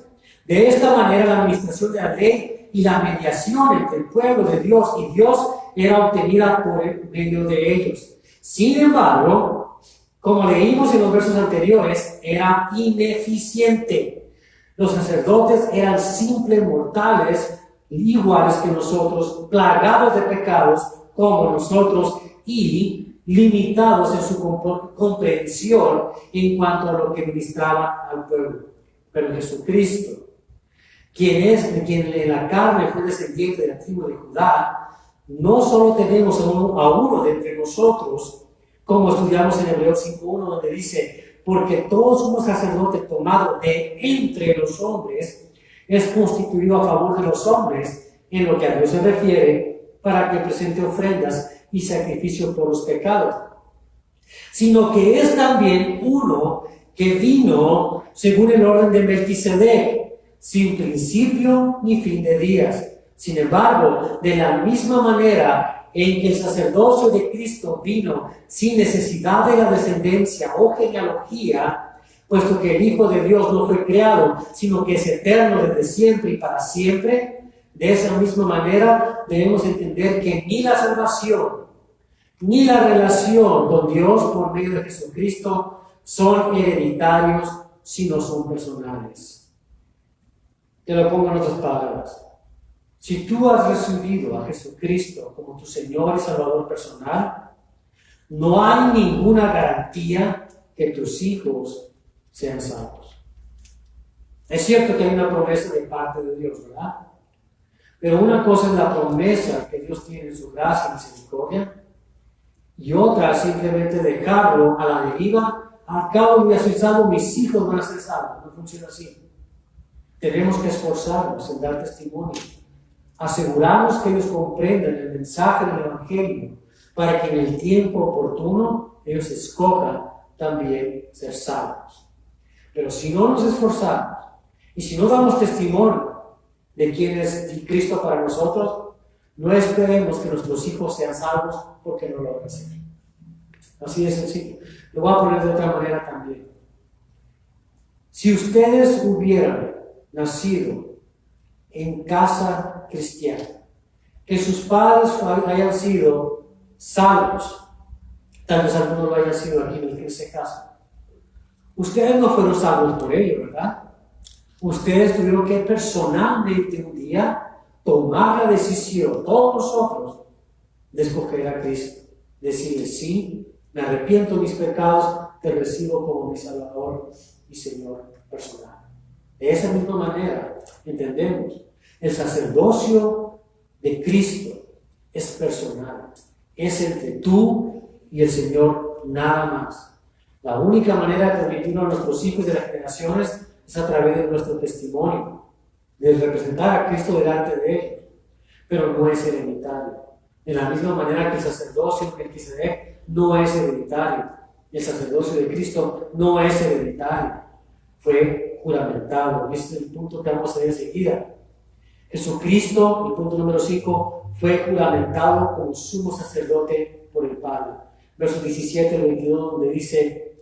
De esta manera la administración de la ley y la mediación entre el pueblo de Dios y Dios era obtenida por medio de ellos. Sin embargo, como leímos en los versos anteriores, era ineficiente. Los sacerdotes eran simples mortales, iguales que nosotros, plagados de pecados como nosotros y limitados en su comprensión en cuanto a lo que ministraba al pueblo. Pero Jesucristo, quien en la carne fue descendiente de la tribu de Judá, no solo tenemos a uno de entre nosotros, como estudiamos en Hebreos 5.1, donde dice, porque todo sumo sacerdote tomado de entre los hombres es constituido a favor de los hombres en lo que a Dios se refiere, para que presente ofrendas y sacrificio por los pecados, sino que es también uno que vino según el orden de Melquisedec, sin principio ni fin de días. Sin embargo, de la misma manera en que el sacerdocio de Cristo vino sin necesidad de la descendencia o genealogía, puesto que el Hijo de Dios no fue creado, sino que es eterno desde siempre y para siempre, de esa misma manera debemos entender que ni la salvación ni la relación con Dios por medio de Jesucristo son hereditarios, sino son personales. Te lo pongo en otras palabras. Si tú has recibido a Jesucristo como tu Señor y Salvador personal, no hay ninguna garantía que tus hijos sean salvos. Es cierto que hay una promesa de parte de Dios, ¿verdad? Pero una cosa es la promesa que Dios tiene en su gracia y misericordia, y otra es simplemente dejarlo a la deriva. Al cabo de soy salvo, mis hijos van a ser salvos. No funciona así. Tenemos que esforzarnos en dar testimonio, asegurarnos que ellos comprendan el mensaje del Evangelio, para que en el tiempo oportuno ellos escojan también ser salvos. Pero si no nos esforzamos y si no damos testimonio de quién es Cristo para nosotros, no esperemos que nuestros hijos sean salvos, porque no lo van a hacer. Así de sencillo. Lo voy a poner de otra manera también. Si ustedes hubieran nacido en casa cristiana, que sus padres hayan sido salvos, tal vez algunos lo hayan sido aquí en ese caso, ustedes no fueron salvos por ello, ¿verdad? Ustedes tuvieron que personalmente un día tomar la decisión, todos nosotros, de escoger a Cristo. Decirle, sí, me arrepiento de mis pecados, te recibo como mi Salvador y Señor personal. De esa misma manera, entendemos, el sacerdocio de Cristo es personal. Es entre tú y el Señor, nada más. La única manera de transmitirlo a nuestros hijos de las generaciones es a través de nuestro testimonio, de representar a Cristo delante de ellos, pero no es hereditario. De la misma manera que el sacerdocio de Melquisedec no es hereditario, el sacerdocio de Cristo no es hereditario, fue juramentado. Este es el punto que vamos a ver enseguida. Jesucristo, el punto número 5, fue juramentado como sumo sacerdote por el Padre. Versos 17 al 22, donde dice,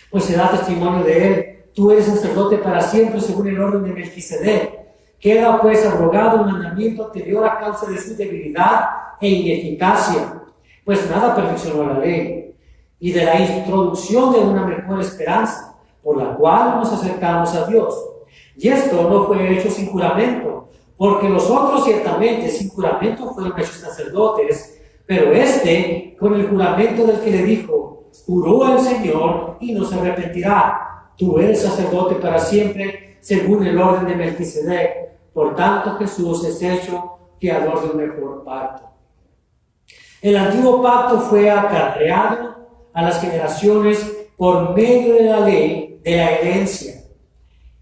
pues se da testimonio de él, tú eres sacerdote para siempre según el orden de Melquisedec. Queda pues abrogado el mandamiento anterior a causa de su debilidad e ineficacia, pues nada perfeccionó la ley, y de la introducción de una mejor esperanza, por la cual nos acercamos a Dios. Y esto no fue hecho sin juramento, porque los otros ciertamente sin juramento fueron hechos sacerdotes, pero este con el juramento del que le dijo, juró el Señor y no se arrepentirá. Tú eres sacerdote para siempre, según el orden de Melquisedec. Por tanto, Jesús es hecho fiador de un mejor pacto. El antiguo pacto fue acarreado a las generaciones por medio de la ley de la herencia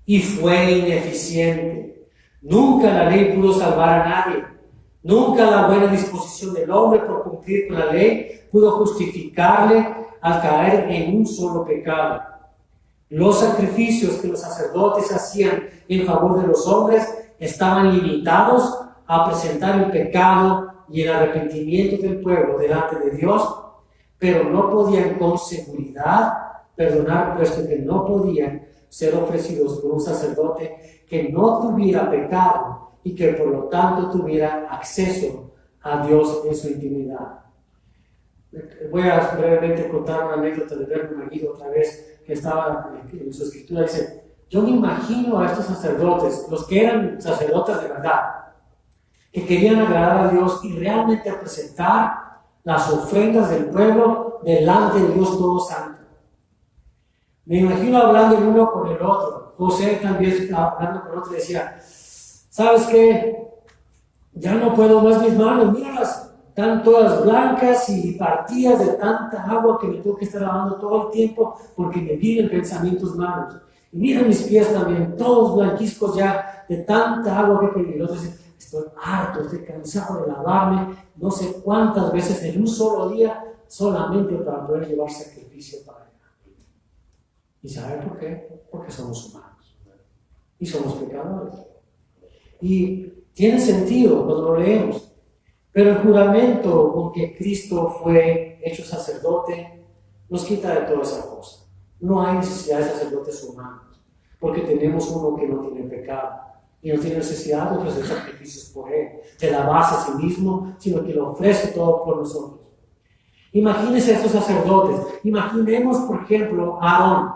y fue ineficiente. Nunca la ley pudo salvar a nadie. Nunca la buena disposición del hombre por cumplir con la ley pudo justificarle al caer en un solo pecado. Los sacrificios que los sacerdotes hacían en favor de los hombres estaban limitados a presentar el pecado y el arrepentimiento del pueblo delante de Dios, pero no podían con seguridad perdonar, puesto que no podían ser ofrecidos por un sacerdote que no tuviera pecado y que por lo tanto tuviera acceso a Dios en su intimidad. Voy a brevemente contar una anécdota de Verbo Maguido otra vez, que estaba en su escritura. Dice, yo me imagino a estos sacerdotes, los que eran sacerdotes de verdad, que querían agradar a Dios y realmente presentar las ofrendas del pueblo delante de Dios todo santo. Me imagino hablando el uno con el otro. José también hablando con el otro y decía, ¿sabes qué? Ya no puedo más mis manos, míralas, están todas blancas y partidas de tanta agua que me tengo que estar lavando todo el tiempo porque me vienen pensamientos malos. Y mira mis pies también, todos blanquiscos ya de tanta agua que hay. Y el otro dice, estoy harto, estoy cansado de lavarme, no sé cuántas veces en un solo día, solamente para poder llevar sacrificio para Él. ¿Y sabe por qué? Porque somos humanos y somos pecadores. Y tiene sentido cuando lo leemos, pero el juramento con que Cristo fue hecho sacerdote nos quita de toda esa cosa. No hay necesidad de sacerdotes humanos, porque tenemos uno que no tiene pecado y no tiene necesidad de ofrecer sacrificios por Él, de lavarse a sí mismo, sino que lo ofrece todo por nosotros. Imagínense a estos sacerdotes. Imaginemos, por ejemplo, a Aarón,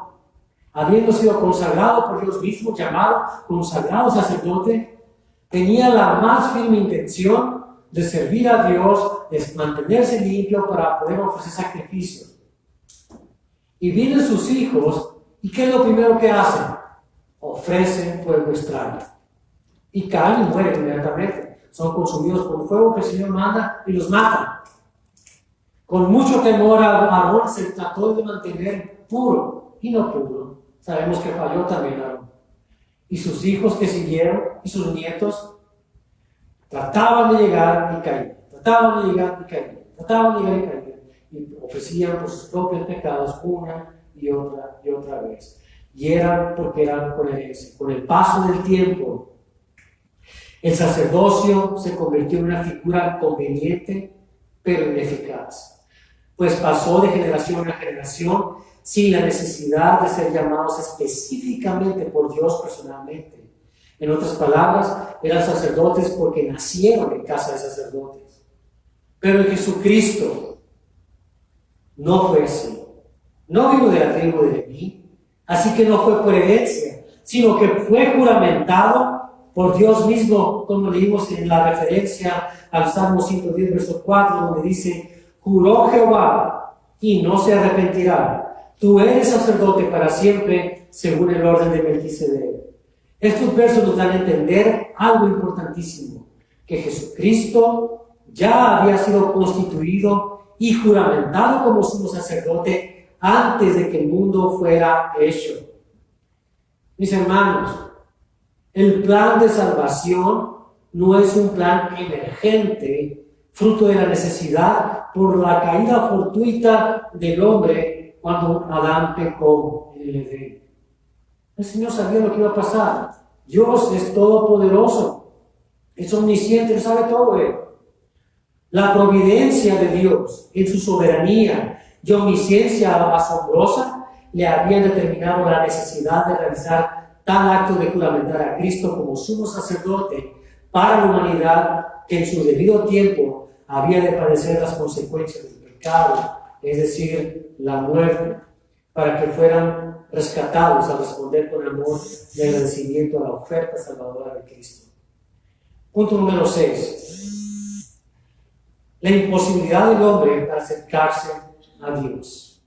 habiendo sido consagrado por Dios mismo, llamado consagrado sacerdote, tenía la más firme intención de servir a Dios, de mantenerse limpio para poder ofrecer sacrificios. Y vienen sus hijos, ¿y qué es lo primero que hacen? Ofrecen fuego extraño. Y caen y mueren inmediatamente. Son consumidos por fuego que el Señor manda y los mata. Con mucho temor a Aarón se trató de mantener puro y no puro. Sabemos que falló también Aarón. Y sus hijos que siguieron y sus nietos trataban de llegar y caían. Trataban de llegar y caían. Trataban de llegar y caían. Y ofrecían por sus propios pecados una y otra vez. Y eran porque eran con herencia. Con el paso del tiempo, el sacerdocio se convirtió en una figura conveniente, pero ineficaz. Pues pasó de generación a generación sin la necesidad de ser llamados específicamente por Dios personalmente. En otras palabras, eran sacerdotes porque nacieron en casa de sacerdotes. Pero en Jesucristo no fue así. No vino de la tribu de Leví, así que no fue por herencia, sino que fue juramentado por Dios mismo, como leímos en la referencia al Salmo 110, verso 4, donde dice, juró Jehová y no se arrepentirá. Tú eres sacerdote para siempre, según el orden de Melquisedec. Estos versos nos dan a entender algo importantísimo, que Jesucristo ya había sido constituido y juramentado como sumo sacerdote antes de que el mundo fuera hecho. Mis hermanos, el plan de salvación no es un plan emergente, fruto de la necesidad por la caída fortuita del hombre cuando Adán pecó en el Edén. El Señor sabía lo que iba a pasar. Dios es todopoderoso, es omnisciente, Él sabe todo. La providencia de Dios en su soberanía y omnisciencia asombrosa le habían determinado la necesidad de realizar tal acto de juramentar a Cristo como sumo sacerdote para la humanidad, que en su debido tiempo había de padecer las consecuencias del pecado, es decir, la muerte, para que fueran rescatados al responder con amor y agradecimiento a la oferta salvadora de Cristo. Punto número 6. La imposibilidad del hombre para acercarse a Dios.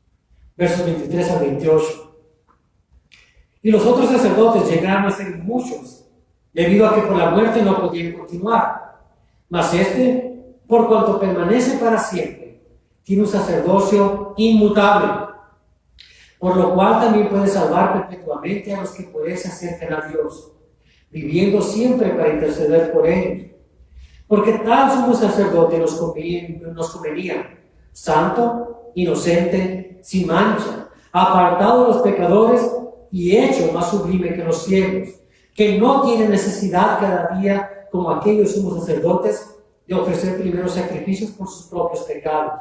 Versos 23 al 28. Y los otros sacerdotes llegaron a ser muchos, debido a que por la muerte no podían continuar. Mas este, por cuanto permanece para siempre, tiene un sacerdocio inmutable, por lo cual también puede salvar perpetuamente a los que por él se acercan a Dios, viviendo siempre para interceder por ellos. Porque tal sumo sacerdote nos convenía, santo, inocente, sin mancha, apartado de los pecadores y hecho más sublime que los cielos, que no tiene necesidad cada día, como aquellos sumos sacerdotes, de ofrecer primero sacrificios por sus propios pecados,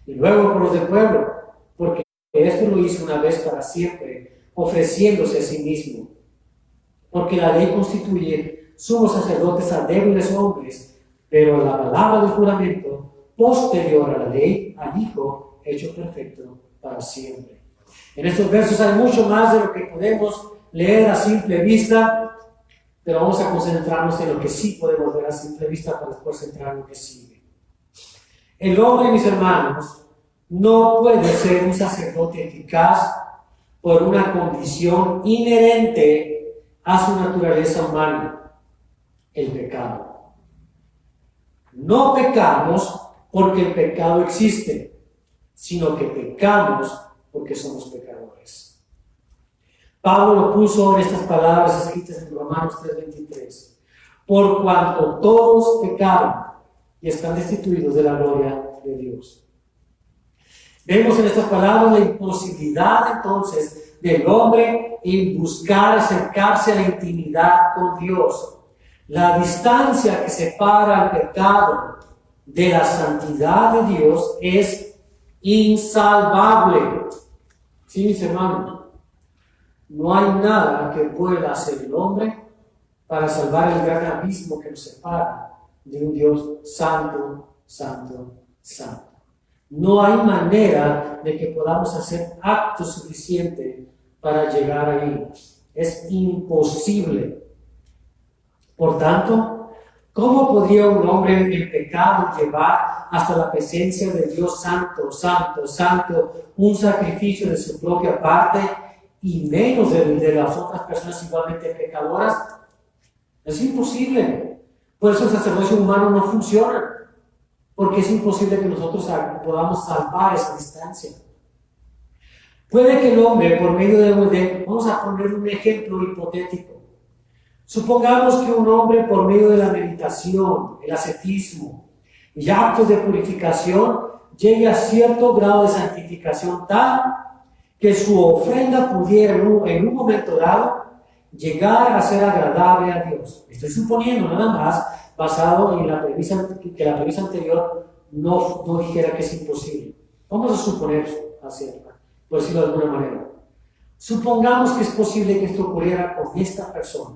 y luego por los del pueblo, porque esto lo hizo una vez para siempre, ofreciéndose a sí mismo. Porque la ley constituye sumos sacerdotes a débiles hombres, pero la palabra del juramento, posterior a la ley, al Hijo, hecho perfecto para siempre. En estos versos hay mucho más de lo que podemos leer a simple vista, pero vamos a concentrarnos en lo que sí podemos ver a simple vista para después entrar en lo que sigue. El hombre, mis hermanos, no puede ser un sacerdote eficaz por una condición inherente a su naturaleza humana, el pecado. No pecamos porque el pecado existe, sino que pecamos porque somos pecadores. Pablo lo puso en estas palabras escritas en Romanos 3:23. Por cuanto todos pecaron y están destituidos de la gloria de Dios. Vemos en estas palabras la imposibilidad entonces del hombre en buscar acercarse a la intimidad con Dios. La distancia que separa al pecado de la santidad de Dios es insalvable. Sí, mis hermanos, no hay nada que pueda hacer el hombre para salvar el gran abismo que nos separa de un Dios santo, santo, santo. No hay manera de que podamos hacer acto suficiente para llegar ahí. Es imposible. Por tanto, ¿cómo podría un hombre en pecado llevar hasta la presencia de Dios santo, santo, santo, un sacrificio de su propia parte y menos de las otras personas igualmente pecadoras? Es imposible. Por eso el sacerdocio humano no funciona. Porque es imposible que nosotros podamos salvar esa distancia. Puede que el hombre, por medio vamos a poner un ejemplo hipotético. Supongamos que un hombre, por medio de la meditación, el ascetismo y actos de purificación, llegue a cierto grado de santificación tal que su ofrenda pudiera en un momento dado llegar a ser agradable a Dios. Estoy suponiendo nada más, basado en la premisa que la premisa anterior no dijera que es imposible. Vamos a suponer así, por decirlo de alguna manera. Supongamos que es posible que esto ocurriera con esta persona.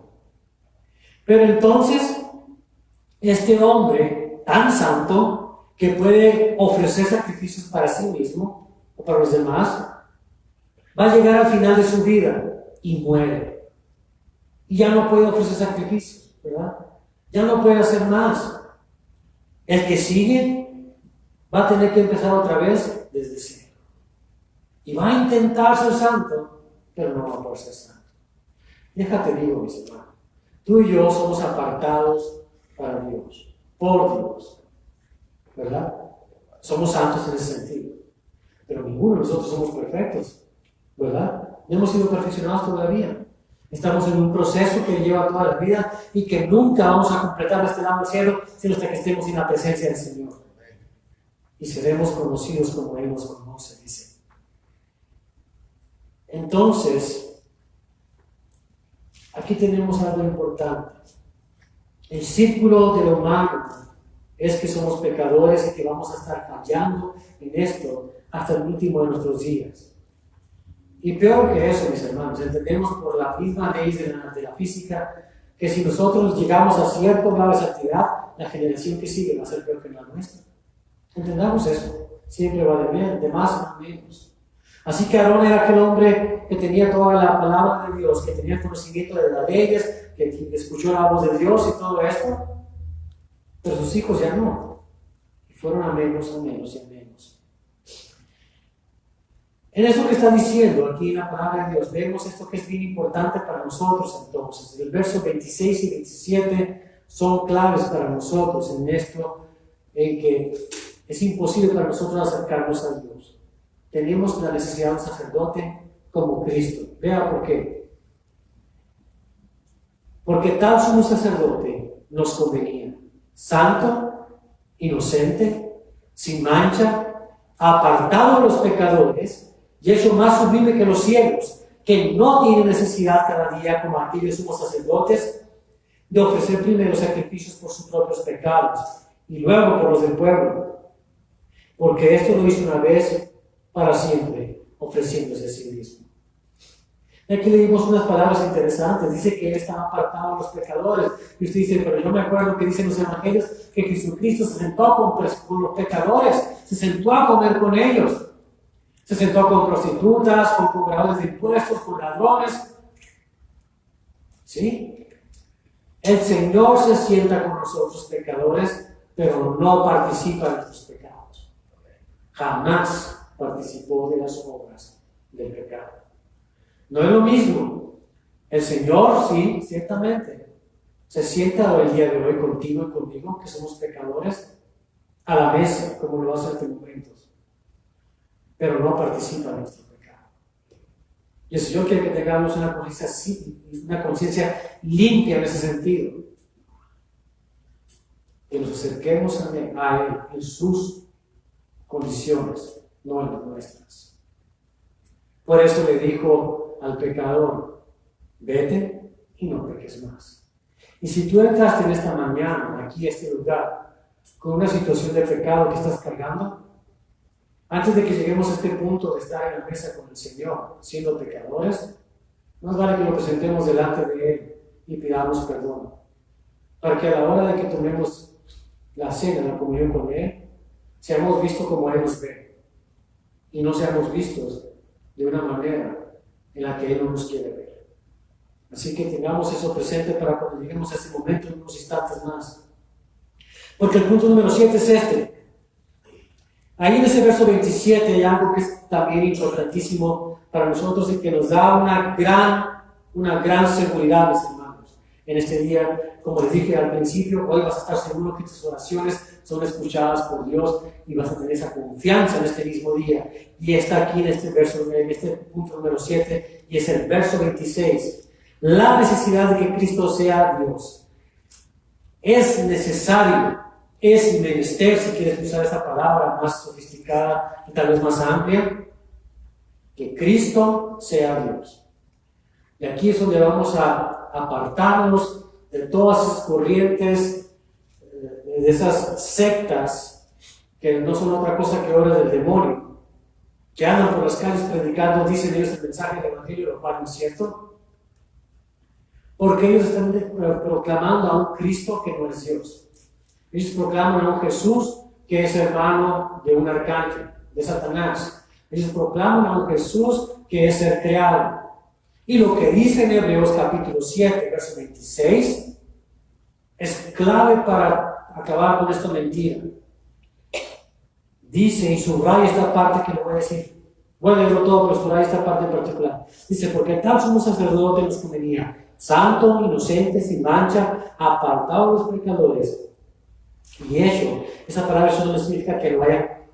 Pero entonces, este hombre tan santo que puede ofrecer sacrificios para sí mismo o para los demás, va a llegar al final de su vida y muere. Y ya no puede ofrecer sacrificios, ¿verdad? Ya no puede hacer más. El que sigue va a tener que empezar otra vez desde cero. Y va a intentar ser santo, pero no va a poder ser santo. Déjate digo, mis hermanos, tú y yo somos apartados para Dios, por Dios, ¿verdad? Somos santos en ese sentido. Pero ninguno de nosotros somos perfectos, ¿verdad? No hemos sido perfeccionados todavía. Estamos en un proceso que lleva toda la vida y que nunca vamos a completar este lado del cielo sino hasta que estemos en la presencia del Señor. Y seremos conocidos como Él nos conoce, dice. Entonces, aquí tenemos algo importante. El círculo de lo humano es que somos pecadores y que vamos a estar fallando en esto hasta el último de nuestros días. Y peor que eso, mis hermanos, entendemos por la misma ley de la física que si nosotros llegamos a cierto grado de santidad, la generación que sigue va a ser peor que la nuestra. Entendamos eso. Siempre va de más a menos. Así que Aarón era aquel hombre que tenía toda la palabra de Dios, que tenía conocimiento de las leyes, que escuchó la voz de Dios y todo esto. sus hijos ya no. Y fueron a menos y a menos. En eso que está diciendo aquí en la palabra de Dios, vemos esto que es bien importante para nosotros entonces. El verso 26 y 27 son claves para nosotros en esto, en que es imposible para nosotros acercarnos a Dios. Tenemos la necesidad de un sacerdote como Cristo. Vea por qué. Porque tal sumo sacerdote nos convenía, santo, inocente, sin mancha, apartado de los pecadores, y hecho más sublime que los cielos, que no tiene necesidad cada día, como aquellos sumos sacerdotes, de ofrecer primero sacrificios por sus propios pecados y luego por los del pueblo, porque esto lo hizo una vez para siempre, ofreciéndose a sí mismo. Aquí leímos unas palabras interesantes. Dice que Él estaba apartado de los pecadores. Y usted dice, pero yo me acuerdo que dicen los evangelios que Jesucristo se sentó con los pecadores, se sentó a comer con ellos. Se sentó con prostitutas, con cobradores de impuestos, con ladrones. ¿Sí? El Señor se sienta con nosotros pecadores, pero no participa de nuestros pecados. Jamás participó de las obras del pecado. No es lo mismo. El Señor, sí, ciertamente, se sienta el día de hoy contigo y conmigo, que somos pecadores, a la mesa, como lo hace en momentos, pero no participa de nuestro pecado. Y el Señor quiere que tengamos una conciencia limpia en ese sentido, que nos acerquemos a Él en sus condiciones, no en las nuestras. Por eso le dijo al pecador, vete y no peques más. Y si tú entraste en esta mañana, aquí a este lugar, con una situación de pecado que estás cargando, antes de que lleguemos a este punto de estar en la mesa con el Señor, siendo pecadores, nos vale que lo presentemos delante de Él y pidamos perdón, para que a la hora de que tomemos la cena, la comunión con Él, seamos vistos como Él nos ve y no seamos vistos de una manera en la que Él no nos quiere ver. Así que tengamos eso presente para cuando lleguemos a ese momento en unos instantes más. Porque el punto número 7 es este. Ahí en ese verso 27 hay algo que es también importantísimo para nosotros y que nos da una gran seguridad, mis hermanos. En este día, como les dije al principio, hoy vas a estar seguro que tus oraciones son escuchadas por Dios y vas a tener esa confianza en este mismo día. Y está aquí en este verso, en este punto número 7, y es el verso 26. La necesidad de que Cristo sea Dios. Es necesario, es menester, si quieres usar esa palabra más sofisticada y tal vez más amplia, que Cristo sea Dios. Y aquí es donde vamos a apartarnos de todas esas corrientes, de esas sectas que no son otra cosa que obras del demonio, que andan por las calles predicando, dicen ellos el mensaje del Evangelio, lo cual no es cierto, porque ellos están proclamando a un Cristo que no es Dios. Ellos proclaman a un Jesús que es hermano de un arcángel, de Satanás. Ellos proclaman a un Jesús que es ser creado. Y lo que dice en Hebreos capítulo 7, verso 26, es clave para acabar con esta mentira. Dice, y subraya esta parte que le voy a decir. Voy a leerlo todo, pero subraya esta parte en particular. Dice, porque tal sumo sacerdote nos convenía, santo, inocente, sin mancha, apartado de los pecadores, y hecho. Esa palabra eso no significa que lo haya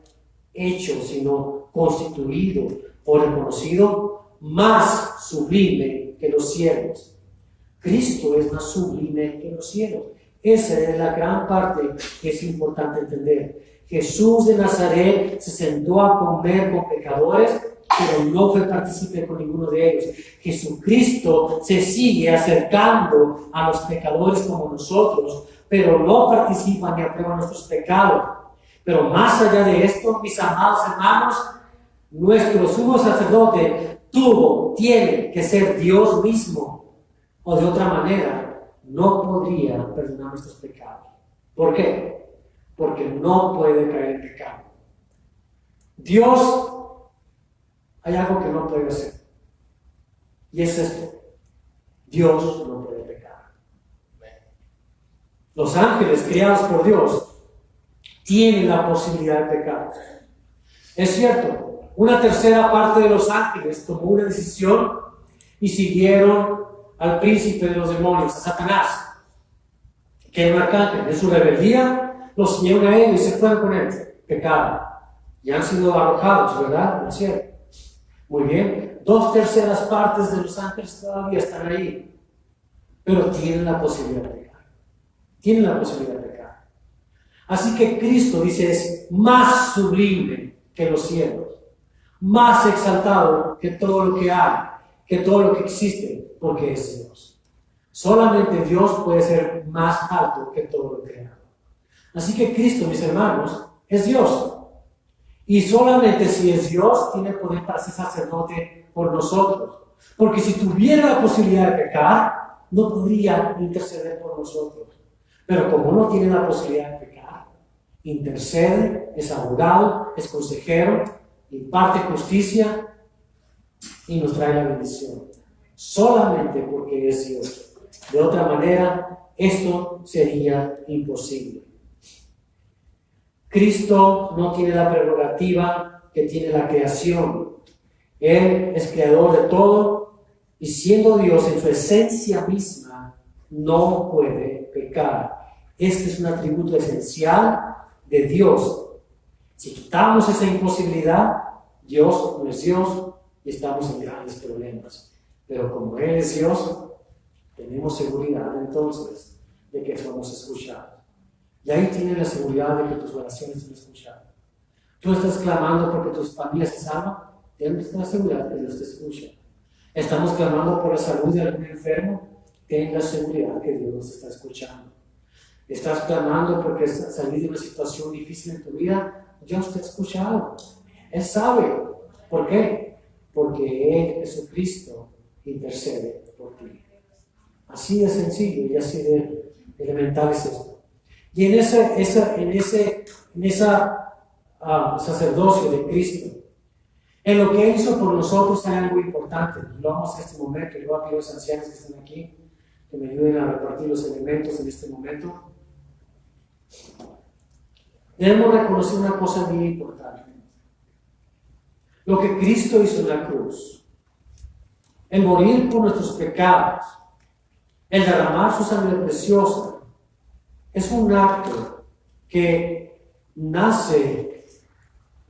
hecho, sino constituido o reconocido, más sublime que los cielos. Cristo es más sublime que los cielos. Esa es la gran parte que es importante entender. Jesús de Nazaret se sentó a comer con pecadores, pero no fue partícipe con ninguno de ellos. Jesucristo se sigue acercando a los pecadores como nosotros, pero no participa ni aprueba nuestros pecados. Pero más allá de esto, mis amados hermanos, nuestro sumo sacerdote tiene que ser Dios mismo, o de otra manera no podría perdonar nuestros pecados. ¿Por qué? Porque no puede caer en pecado. Dios, hay algo que no puede hacer, y es esto: Dios no puede pecar. los ángeles criados por Dios tienen la posibilidad de pecar. Es cierto, una tercera parte de los ángeles tomó una decisión y siguieron al príncipe de los demonios, a Satanás, que era un arcángel. En su rebeldía, los siguieron a él y se fueron con él. Pecaron. Y han sido arrojados, ¿verdad? ¿No es cierto? Muy bien. 2/3 partes de los ángeles todavía están ahí. Pero tienen la posibilidad de pecar. Tienen la posibilidad de pecar. Así que Cristo, dice, es más sublime que los cielos. Más exaltado que todo lo que hay, que todo lo que existe, porque es Dios. Solamente Dios puede ser más alto que todo lo creado. Así que Cristo, mis hermanos, es Dios. Y solamente si es Dios, tiene poder para ser sacerdote por nosotros. Porque si tuviera la posibilidad de pecar, no podría interceder por nosotros. Pero como no tiene la posibilidad de pecar, intercede, es abogado, es consejero, imparte justicia y nos trae la bendición. Solamente porque es Dios. De otra manera, esto sería imposible. Cristo no tiene la prerrogativa que tiene la creación. Él es creador de todo y siendo Dios en su esencia misma, no puede pecar. Este es un atributo esencial de Dios. Si quitamos esa imposibilidad, Dios no es Dios y estamos en grandes problemas. Pero como Él es Dios, tenemos seguridad entonces de que somos escuchados. Y ahí tienes la seguridad de que tus oraciones son escuchadas. Tú estás clamando porque tus familias se salvan, tienes la seguridad de que Dios te escucha. Estamos clamando por la salud de algún enfermo, ten la seguridad que Dios nos está escuchando. Estás clamando porque salís de una situación difícil en tu vida, Dios te ha escuchado. Él sabe. ¿Por qué? Porque Él, Jesucristo, intercede por ti. Así de sencillo y así de elemental es esto. Y en ese sacerdocio de Cristo, en lo que Él hizo por nosotros hay algo importante. Lo vamos a este momento y luego a pedir a los ancianos que están aquí que me ayuden a repartir los elementos en este momento. Debemos reconocer una cosa muy importante. Lo que Cristo hizo en la cruz, el morir por nuestros pecados, el derramar su sangre preciosa, es un acto que nace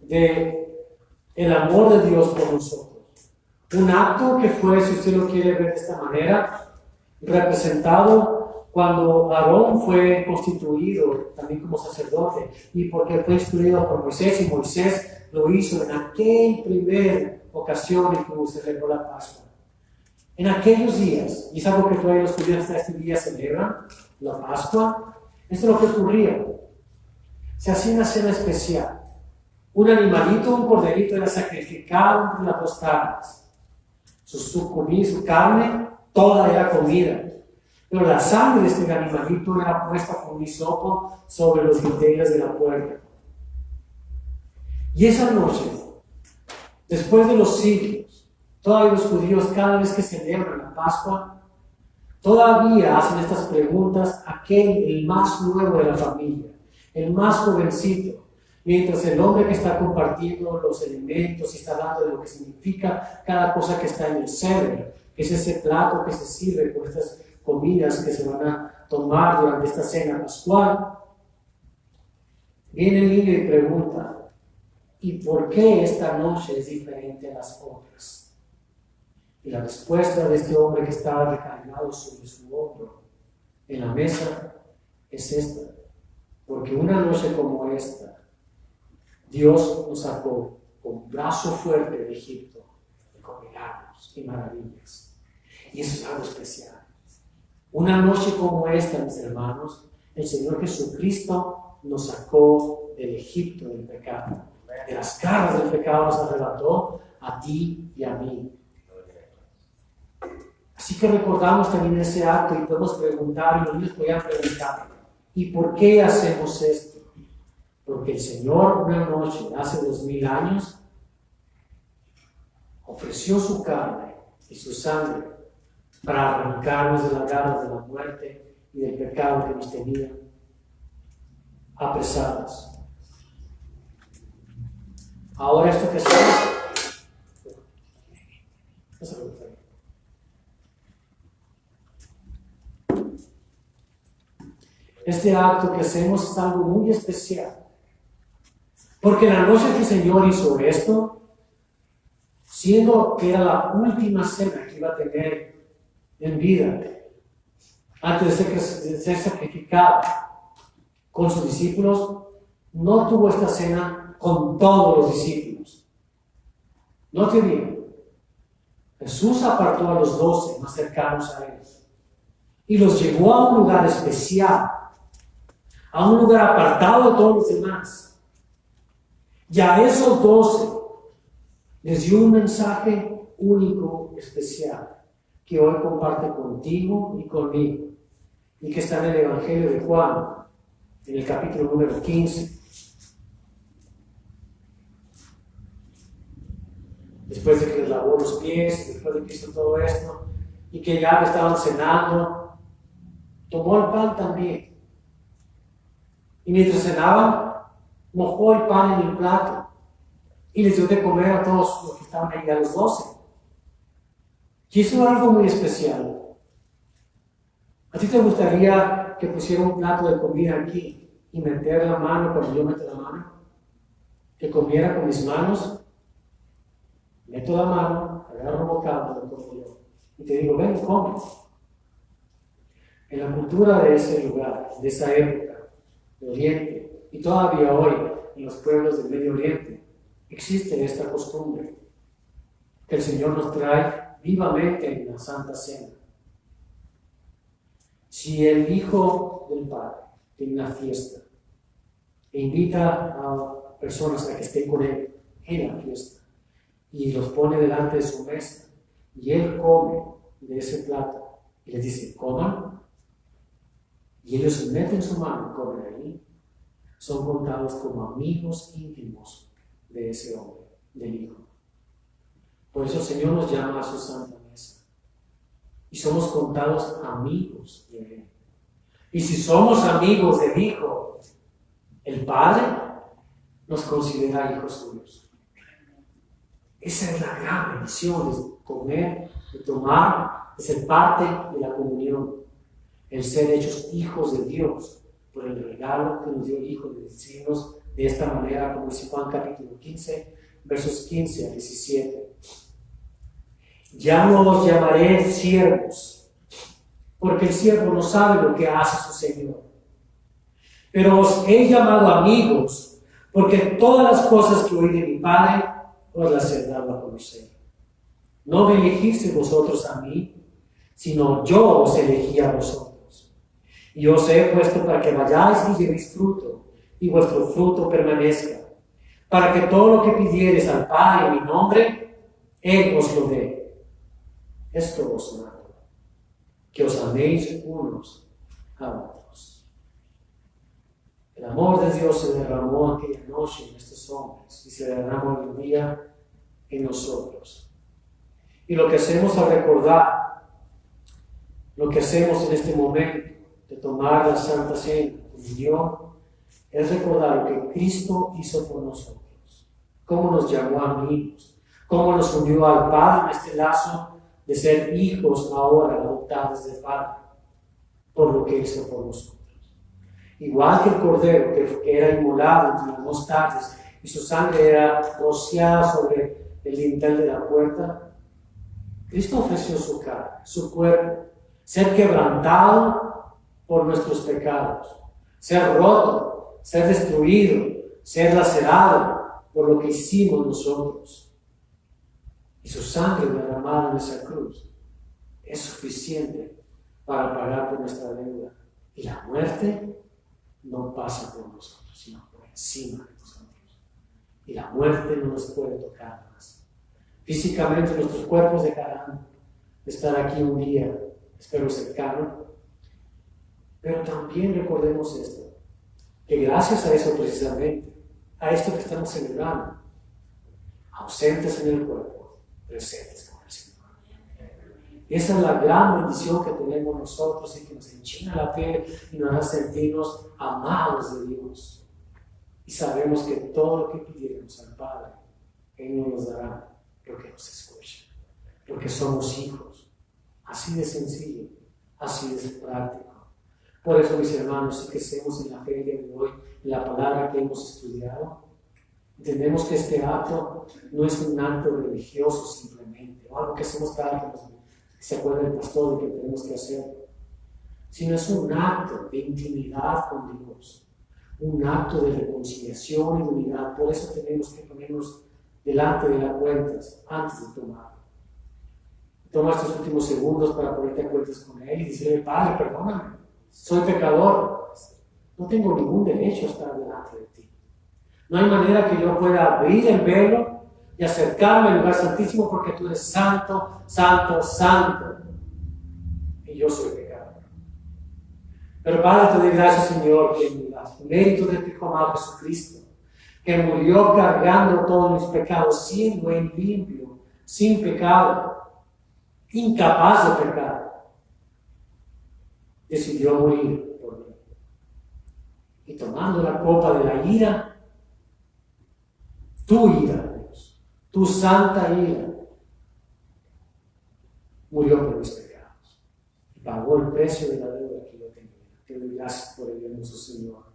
del amor de Dios por nosotros. Un acto que fue, si usted lo quiere ver de esta manera, representado cuando Aarón fue constituido también como sacerdote y porque fue instruido por Moisés y Moisés lo hizo en aquella primera ocasión en que se celebró la Pascua. En aquellos días, y es algo que todavía los judíos hasta este día celebran, la Pascua. Esto es lo que ocurría. Se hacía una cena especial. Un animalito, un corderito era sacrificado entre las dos carnes. Su carne, toda era comida. Pero la sangre de este animalito era puesta con un hisopo sobre los dinteles de la puerta. Y esa noche, después de los siglos, todavía los judíos, cada vez que celebran la Pascua, todavía hacen estas preguntas a aquel, el más nuevo de la familia, el más jovencito, mientras el hombre que está compartiendo los elementos y está hablando de lo que significa cada cosa que está en el ceder, que es ese plato que se sirve con estas comidas que se van a tomar durante esta cena pascual, viene el niño y pregunta, ¿y por qué esta noche es diferente a las otras? Y la respuesta de este hombre que estaba recargado sobre su hombro en la mesa es esta. Porque una noche como esta, Dios nos sacó con brazo fuerte de Egipto, con milagros y maravillas. Y eso es algo especial. Una noche como esta, mis hermanos, el Señor Jesucristo nos sacó del Egipto del pecado. De las garras del pecado nos arrebató a ti y a mí. Así que recordamos también ese acto y podemos preguntar, y los niños podían preguntar, ¿y por qué hacemos esto? Porque el Señor una noche, hace 2000 años, ofreció su carne y su sangre para arrancarnos de las garras de la muerte y del pecado que nos tenía apresados. Ahora esto que hacemos, este acto que hacemos es algo muy especial. Porque la noche que el Señor hizo esto, siendo que era la última cena que iba a tener en vida, antes de ser sacrificado con sus discípulos, no tuvo esta cena con todos los discípulos. No bien. Jesús apartó a los 12 más cercanos a él y los llevó a un lugar especial, a un lugar apartado de todos los demás. Y a esos 12 les dio un mensaje único, especial, que hoy comparte contigo y conmigo, y que está en el Evangelio de Juan, en el capítulo número 15. Después de que les lavó los pies, después de que hizo todo esto, y que ya estaban cenando, tomó el pan también. Y mientras cenaban, mojó el pan en el plato y les dio de comer a todos los que estaban ahí, a los 12. Y hizo algo muy especial. ¿A ti te gustaría que pusiera un plato de comida aquí y meter la mano cuando yo meto la mano? Que comiera con mis manos, meto la mano, agarro un bocado, lo como yo, y te digo, ven, come. En la cultura de ese lugar, de esa época, de Oriente, y todavía hoy en los pueblos del Medio Oriente, existe esta costumbre que el Señor nos trae vivamente en la Santa Cena. Si el Hijo del Padre tiene una fiesta e invita a personas a que estén con Él en la fiesta y los pone delante de su mesa y Él come de ese plato y les dice, coman, y ellos meten su mano y comen ahí, son contados como amigos íntimos de ese hombre, del Hijo. Por eso el Señor nos llama a su Santa Mesa. Y somos contados amigos de Él. Y si somos amigos del Hijo, el Padre nos considera hijos suyos. Esa es la gran bendición de comer, de tomar, de ser parte de la comunión. El ser hechos hijos de Dios por el regalo que nos dio el Hijo de decirnos de esta manera, como dice Juan capítulo 15, versos 15 a 17. Ya no os llamaré siervos, porque el siervo no sabe lo que hace su Señor. Pero os he llamado amigos, porque todas las cosas que oí de mi Padre os las he dado a conocer. No me elegisteis vosotros a mí, sino yo os elegí a vosotros. Y os he puesto para que vayáis y llevéis fruto, y vuestro fruto permanezca, para que todo lo que pidiereis al Padre en mi nombre, Él os lo dé. Esto os mando, que os améis unos a otros. El amor de Dios se derramó aquella noche en estos hombres y se derramó hoy en día en nosotros. Y lo que hacemos al recordar, lo que hacemos en este momento de tomar la Santa Cena, comunión, es recordar lo que Cristo hizo por nosotros, cómo nos llamó amigos, cómo nos unió al Padre en este lazo de ser hijos ahora adoptados del Padre, por lo que hizo por nosotros. Igual que el Cordero que era inmolado entre las dos tardes y su sangre era rociada sobre el dintel de la puerta, Cristo ofreció su carne, su cuerpo, ser quebrantado por nuestros pecados, ser roto, ser destruido, ser lacerado por lo que hicimos nosotros. Y su sangre derramada en esa cruz es suficiente para pagar por nuestra deuda. Y la muerte no pasa por nosotros, sino por encima de nosotros. Y la muerte no nos puede tocar más. Físicamente nuestros cuerpos dejarán de estar aquí un día, espero cercano. Pero también recordemos esto, que gracias a eso precisamente, a esto que estamos celebrando, ausentes en el cuerpo, presentes con el Señor. Esa es la gran bendición que tenemos nosotros y que nos enchina la piel y nos hace sentirnos amados de Dios. Y sabemos que todo lo que pidiéramos al Padre, Él nos dará porque nos escucha, porque somos hijos. Así de sencillo, así de práctico. Por eso, mis hermanos, si crecemos en la fe de hoy, en la palabra que hemos estudiado, entendemos que este acto no es un acto religioso simplemente, o algo que hacemos cada vez que se acuerda el pastor de que tenemos que hacer, sino es un acto de intimidad con Dios, un acto de reconciliación y de unidad. Por eso tenemos que ponernos delante de las cuentas antes de tomar. Toma estos últimos segundos para ponerte a cuentas con Él y decirle: Padre, perdóname, soy pecador, no tengo ningún derecho a estar delante de ti. No hay manera que yo pueda abrir el velo y acercarme al lugar santísimo porque tú eres santo, santo, santo. Y yo soy pecador. Pero Padre, te doy gracias, Señor, que en los méritos de tu Hijo amado Jesucristo, que murió cargando todos mis pecados, siendo en limpio, sin pecado, incapaz de pecar, decidió morir por mí. Y tomando la copa de la ira, tu ira, Dios, tu santa ira, murió por mis pecados y pagó el precio de la deuda que yo tenía. Te doy gracias por el hermoso Señor,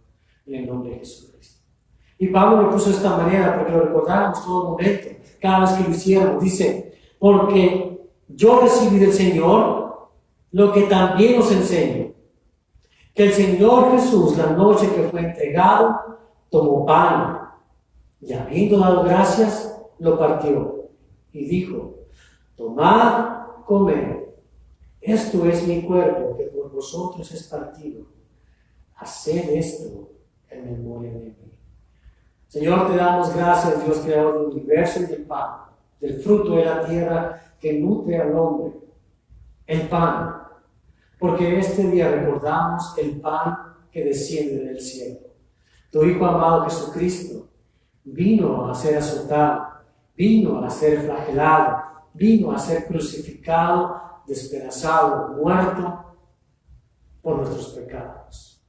en el nombre de Jesucristo. Y Pablo me puso de esta manera porque lo recordamos todo momento, cada vez que lo hiciéramos. Dice: porque yo recibí del Señor lo que también os enseño, que el Señor Jesús, la noche que fue entregado, tomó pan y, habiendo dado gracias, lo partió y dijo: tomad, comed, esto es mi cuerpo que por vosotros es partido, haced esto en memoria de mí. Señor, te damos gracias, Dios creador del universo y del pan, del fruto de la tierra que nutre al hombre, el pan, porque este día recordamos el pan que desciende del cielo. Tu Hijo amado Jesucristo vino a ser azotado, vino a ser flagelado, vino a ser crucificado, despedazado, muerto por nuestros pecados.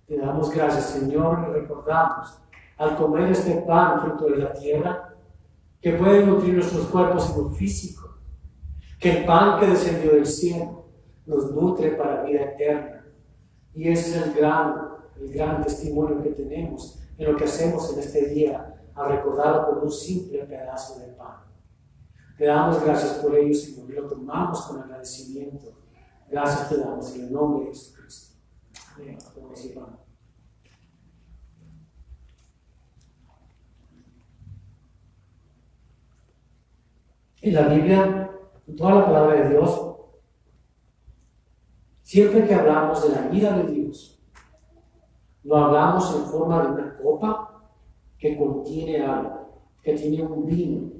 Te damos gracias, Señor, y recordamos al comer este pan, fruto de la tierra, que puede nutrir nuestros cuerpos en lo físico, que el pan que descendió del cielo nos nutre para vida eterna. Y ese es el gran testimonio que tenemos en lo que hacemos en este día, a recordarlo con un simple pedazo de pan. Te damos gracias por ello, Señor, y lo tomamos con agradecimiento. Gracias te damos en el nombre de Jesucristo. Amén. En la Biblia, en toda la palabra de Dios, siempre que hablamos de la ira de Dios, lo hablamos en forma de una copa que contiene algo, que tiene un vino,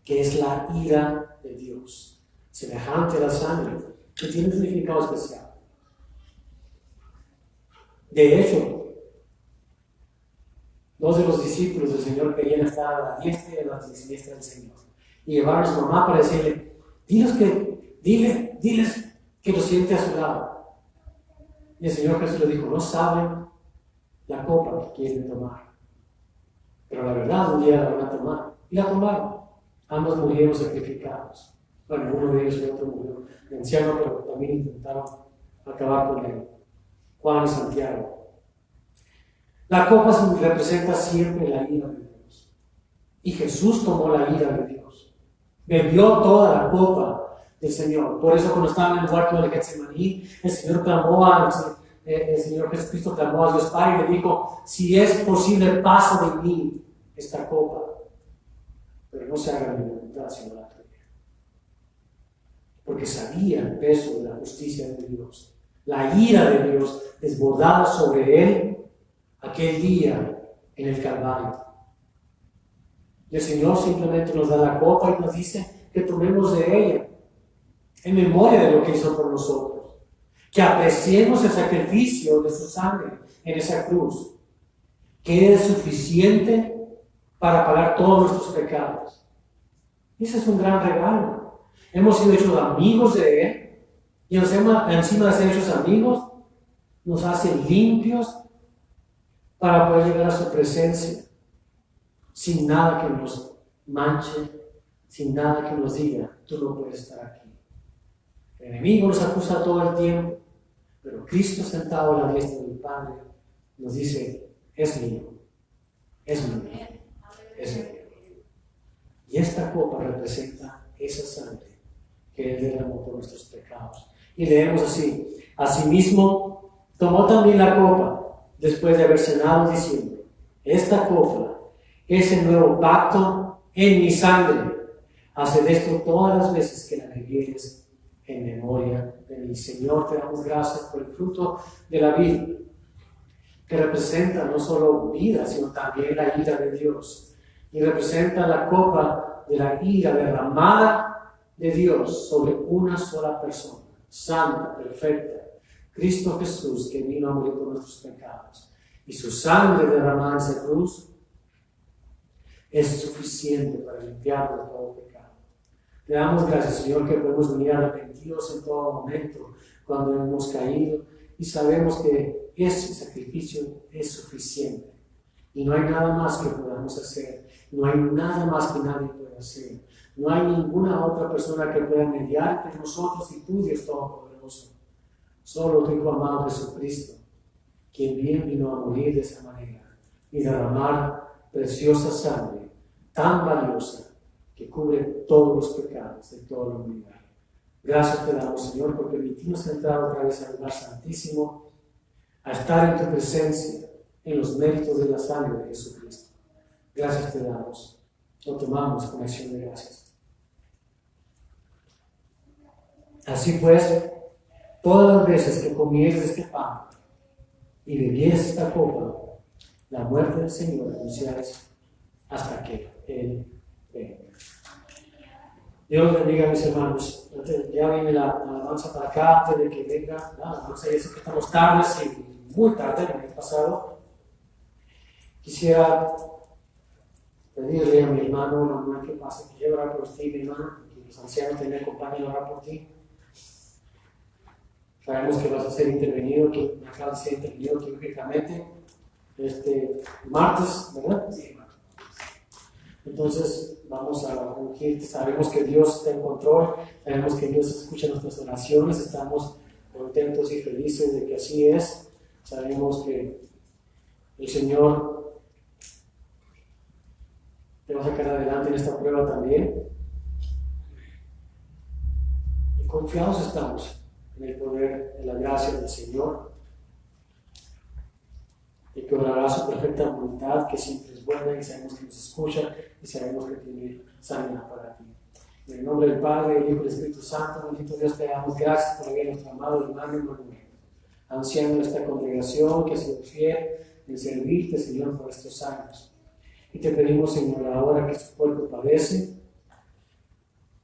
que es la ira de Dios, semejante a la sangre, que tiene un significado especial. De hecho, dos de los discípulos del Señor querían estar a la diestra y a la siniestra del Señor, y llevaron a su mamá para decirle: diles que lo siente a su lado. Y el Señor Jesús le dijo: no saben la copa que quieren tomar, pero la verdad un día la van a tomar. Y la tomaron. Ambos murieron sacrificados. Bueno, uno de ellos y otro murió de anciano, pero también intentaron acabar con él. Juan y Santiago. La copa representa siempre la ira de Dios. Y Jesús tomó la ira de Dios. Bebió toda la copa del Señor. Por eso, cuando estaba en el huerto de Getsemaní, el Señor Jesucristo clamó a Dios Padre y le dijo: si es posible, pasa de mí esta copa, pero no se haga mi voluntad sino la tuya. Porque sabía el peso de la justicia de Dios, la ira de Dios desbordada sobre él aquel día en el Calvario. Y el Señor simplemente nos da la copa y nos dice que tomemos de ella en memoria de lo que hizo por nosotros, que apreciemos el sacrificio de su sangre en esa cruz, que es suficiente para pagar todos nuestros pecados. Ese es un gran regalo. Hemos sido hechos amigos de Él. Y encima de ser hechos amigos, nos hace limpios para poder llegar a su presencia sin nada que nos manche, sin nada que nos diga, tú no puedes estar aquí. El enemigo nos acusa todo el tiempo, pero Cristo sentado a la diestra del Padre nos dice, es mío, es mío, es mío. Y esta copa representa esa sangre que Él derramó por nuestros pecados. Y leemos así, asimismo tomó también la copa después de haber cenado diciendo, esta copa es el nuevo pacto en mi sangre. Haced esto todas las veces que la bebieres en memoria de mí. Señor, te damos gracias por el fruto de la vida, que representa no solo vida, sino también la ira de Dios. Y representa la copa de la ira derramada de Dios sobre una sola persona, santa, perfecta, Cristo Jesús, que vino a morir por nuestros pecados. Y su sangre derramada en esa cruz es suficiente para limpiarnos de todo pecado. Te damos gracias, Señor, que podemos venir arrepentidos en todo momento cuando hemos caído y sabemos que ese sacrificio es suficiente. Y no hay nada más que podamos hacer, no hay nada más que nadie pueda hacer. No hay ninguna otra persona que pueda mediar entre nosotros y tú, Dios Todopoderoso. Solo tu Hijo amado Jesucristo, quien bien vino a morir de esa manera y derramar preciosa sangre tan valiosa que cubre todos los pecados de toda la humanidad. Gracias te damos, Señor, por permitirnos entrar otra vez al lugar santísimo, a estar en tu presencia, en los méritos de la sangre de Jesucristo. Gracias te damos. Lo tomamos con acción de gracias. Así pues, todas las veces que comieres este pan y bebieres esta copa, la muerte del Señor anunciáis hasta que Él venga. Dios bendiga a mis hermanos. Ya viene la alabanza para acá antes de que venga la alabanza. Ya sé que estamos tarde, sí, muy tarde, el año pasado. Quisiera pedirle a mi hermano Manuel que pase, que yo orar por ti, mi hermano, que los ancianos te acompañen a orar por ti. Sabemos que vas a ser intervenido, que acabas de ser intervenido quirúrgicamente este martes, ¿verdad? Sí. Entonces vamos a ungirte. Sabemos que Dios está en control, sabemos que Dios escucha nuestras oraciones, estamos contentos y felices de que así es. Sabemos que el Señor te va a sacar adelante en esta prueba también. Y confiados estamos en el poder, en la gracia del Señor, y que obrará su perfecta voluntad, que siempre es buena, y sabemos que nos escucha, y sabemos que tiene sanidad para ti. En el nombre del Padre, del Hijo y del Espíritu Santo, bendito Dios, te damos gracias por haber nuestro amado hermano Manuel, anciano de esta congregación, que ha sido fiel en servirte, Señor, por estos años. Y te pedimos, Señor, ahora que su cuerpo padece,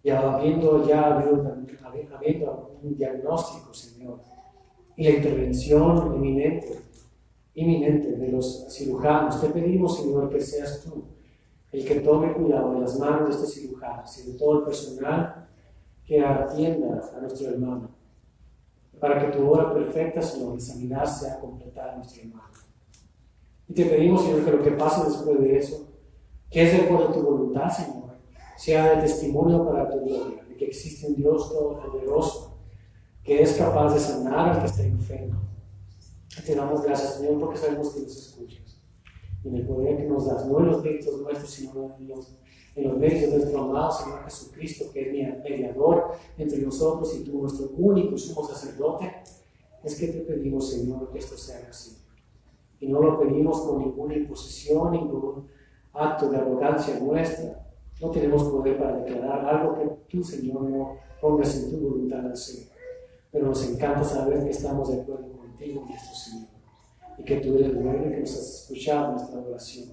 y habiendo ya habido un diagnóstico, Señor, y la intervención inminente de los cirujanos, te pedimos, Señor, que seas tú el que tome cuidado de las manos de estos cirujanos y de todo el personal que atienda a nuestro hermano, para que tu obra perfecta, Señor, de sanidad sea completada en nuestro hermano. Y te pedimos, Señor, que lo que pase después de eso, que es de acuerdo a tu voluntad, Señor, sea de testimonio para tu gloria, de que existe un Dios todopoderoso que es capaz de sanar al que está enfermo. Y te damos gracias, Señor, porque sabemos que nos escuchas. Y en el poder que nos das, no en los méritos nuestros, sino en los méritos de nuestro amado Señor Jesucristo, que es mediador entre nosotros y tú, nuestro único sumo sacerdote, es que te pedimos, Señor, que esto sea así. Y no lo pedimos con ninguna imposición, ningún acto de arrogancia nuestra. No tenemos poder para declarar algo que tú, Señor, no pongas en tu voluntad hacer. Pero nos encanta saber que estamos de acuerdo contigo en esto, Señor. Y que tú eres bueno y que nos has escuchado nuestra oración.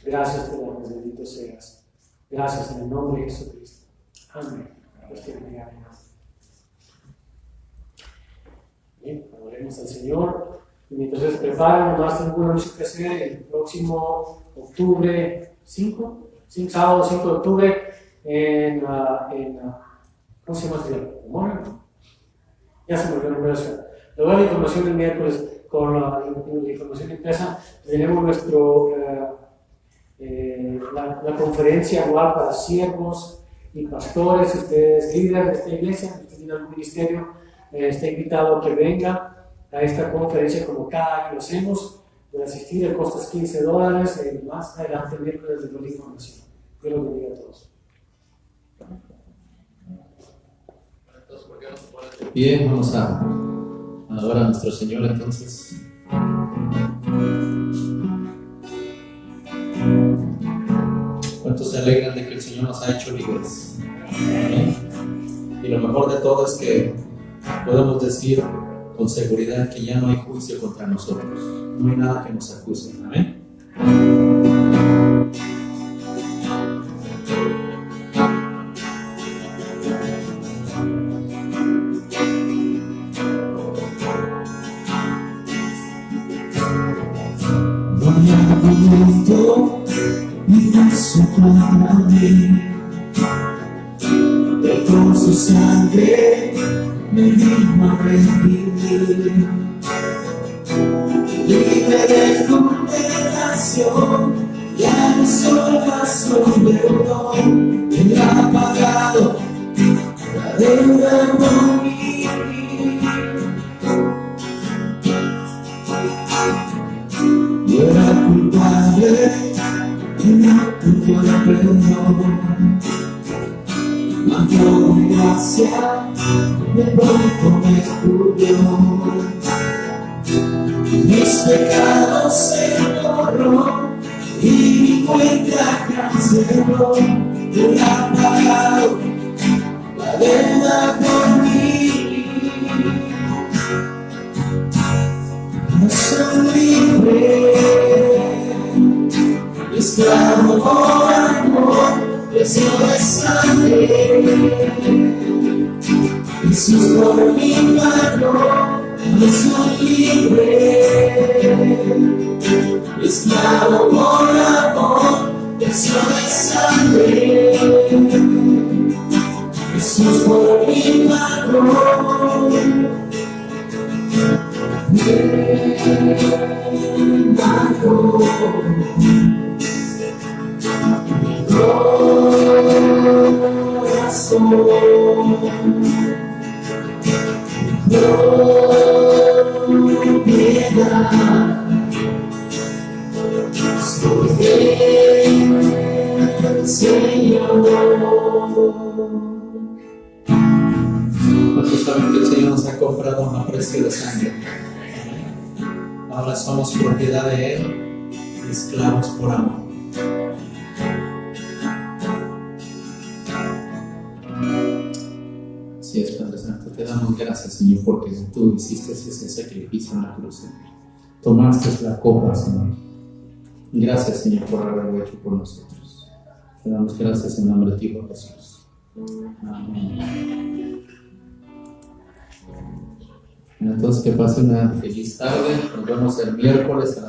Gracias te damos, bendito seas. Gracias en el nombre de Jesucristo. Amén. Dios te bendiga. Bien, adoremos al Señor. Y mientras se preparan, nomás tengo una música que hacer el próximo octubre 5, sábado 5 de octubre, en ¿Cómo se llama este día? ¿Memoria? Ya se me olvidó el nombre de eso. Le doy la información el miércoles con la información impresa. Tenemos la conferencia anual para siervos y pastores. Si usted es líder de esta iglesia, si usted tiene algún ministerio, está invitado a que venga a esta conferencia como cada año lo hacemos. De asistir, el costo es $15. Más adelante, el miércoles, les doy la información. Dios los bendiga a todos. Bien, vamos a adorar a nuestro Señor entonces. ¿Cuántos se alegran de que el Señor nos ha hecho libres? ¿Amén? Y lo mejor de todo es que podemos decir con seguridad que ya no hay juicio contra nosotros. No hay nada que nos acuse. Amén. Con su sangre me vino a redimir, libre de condenación, ya no soy más un deudor, Él ha pagado la deuda por mí. Yo era culpable y no tuve perdón, mas por gracia de pronto me descubrió. Mis pecados se borró y mi cuenta canceló. Él ha pagado la deuda por mí. No soy libre, esclavo por amor. Precio de sangre, Jesús por mí pagó, no soy libre, esclavo por amor, precio de sangre, Jesús por mí pagó, me pagó. Corazón, propiedad, soy del Señor. ¿Cuántos saben que el Señor nos ha comprado a precio de sangre? Ahora somos propiedad de Él, esclavos por amor. Así es, Padre Santo, te damos gracias, Señor, porque tú hiciste ese sacrificio en la cruz, Señor. Tomaste la copa, Señor. Gracias, Señor, por haberlo hecho por nosotros. Te damos gracias en nombre de ti, Jesús. Amén. Entonces, que pase una feliz tarde. Nos vemos el miércoles a la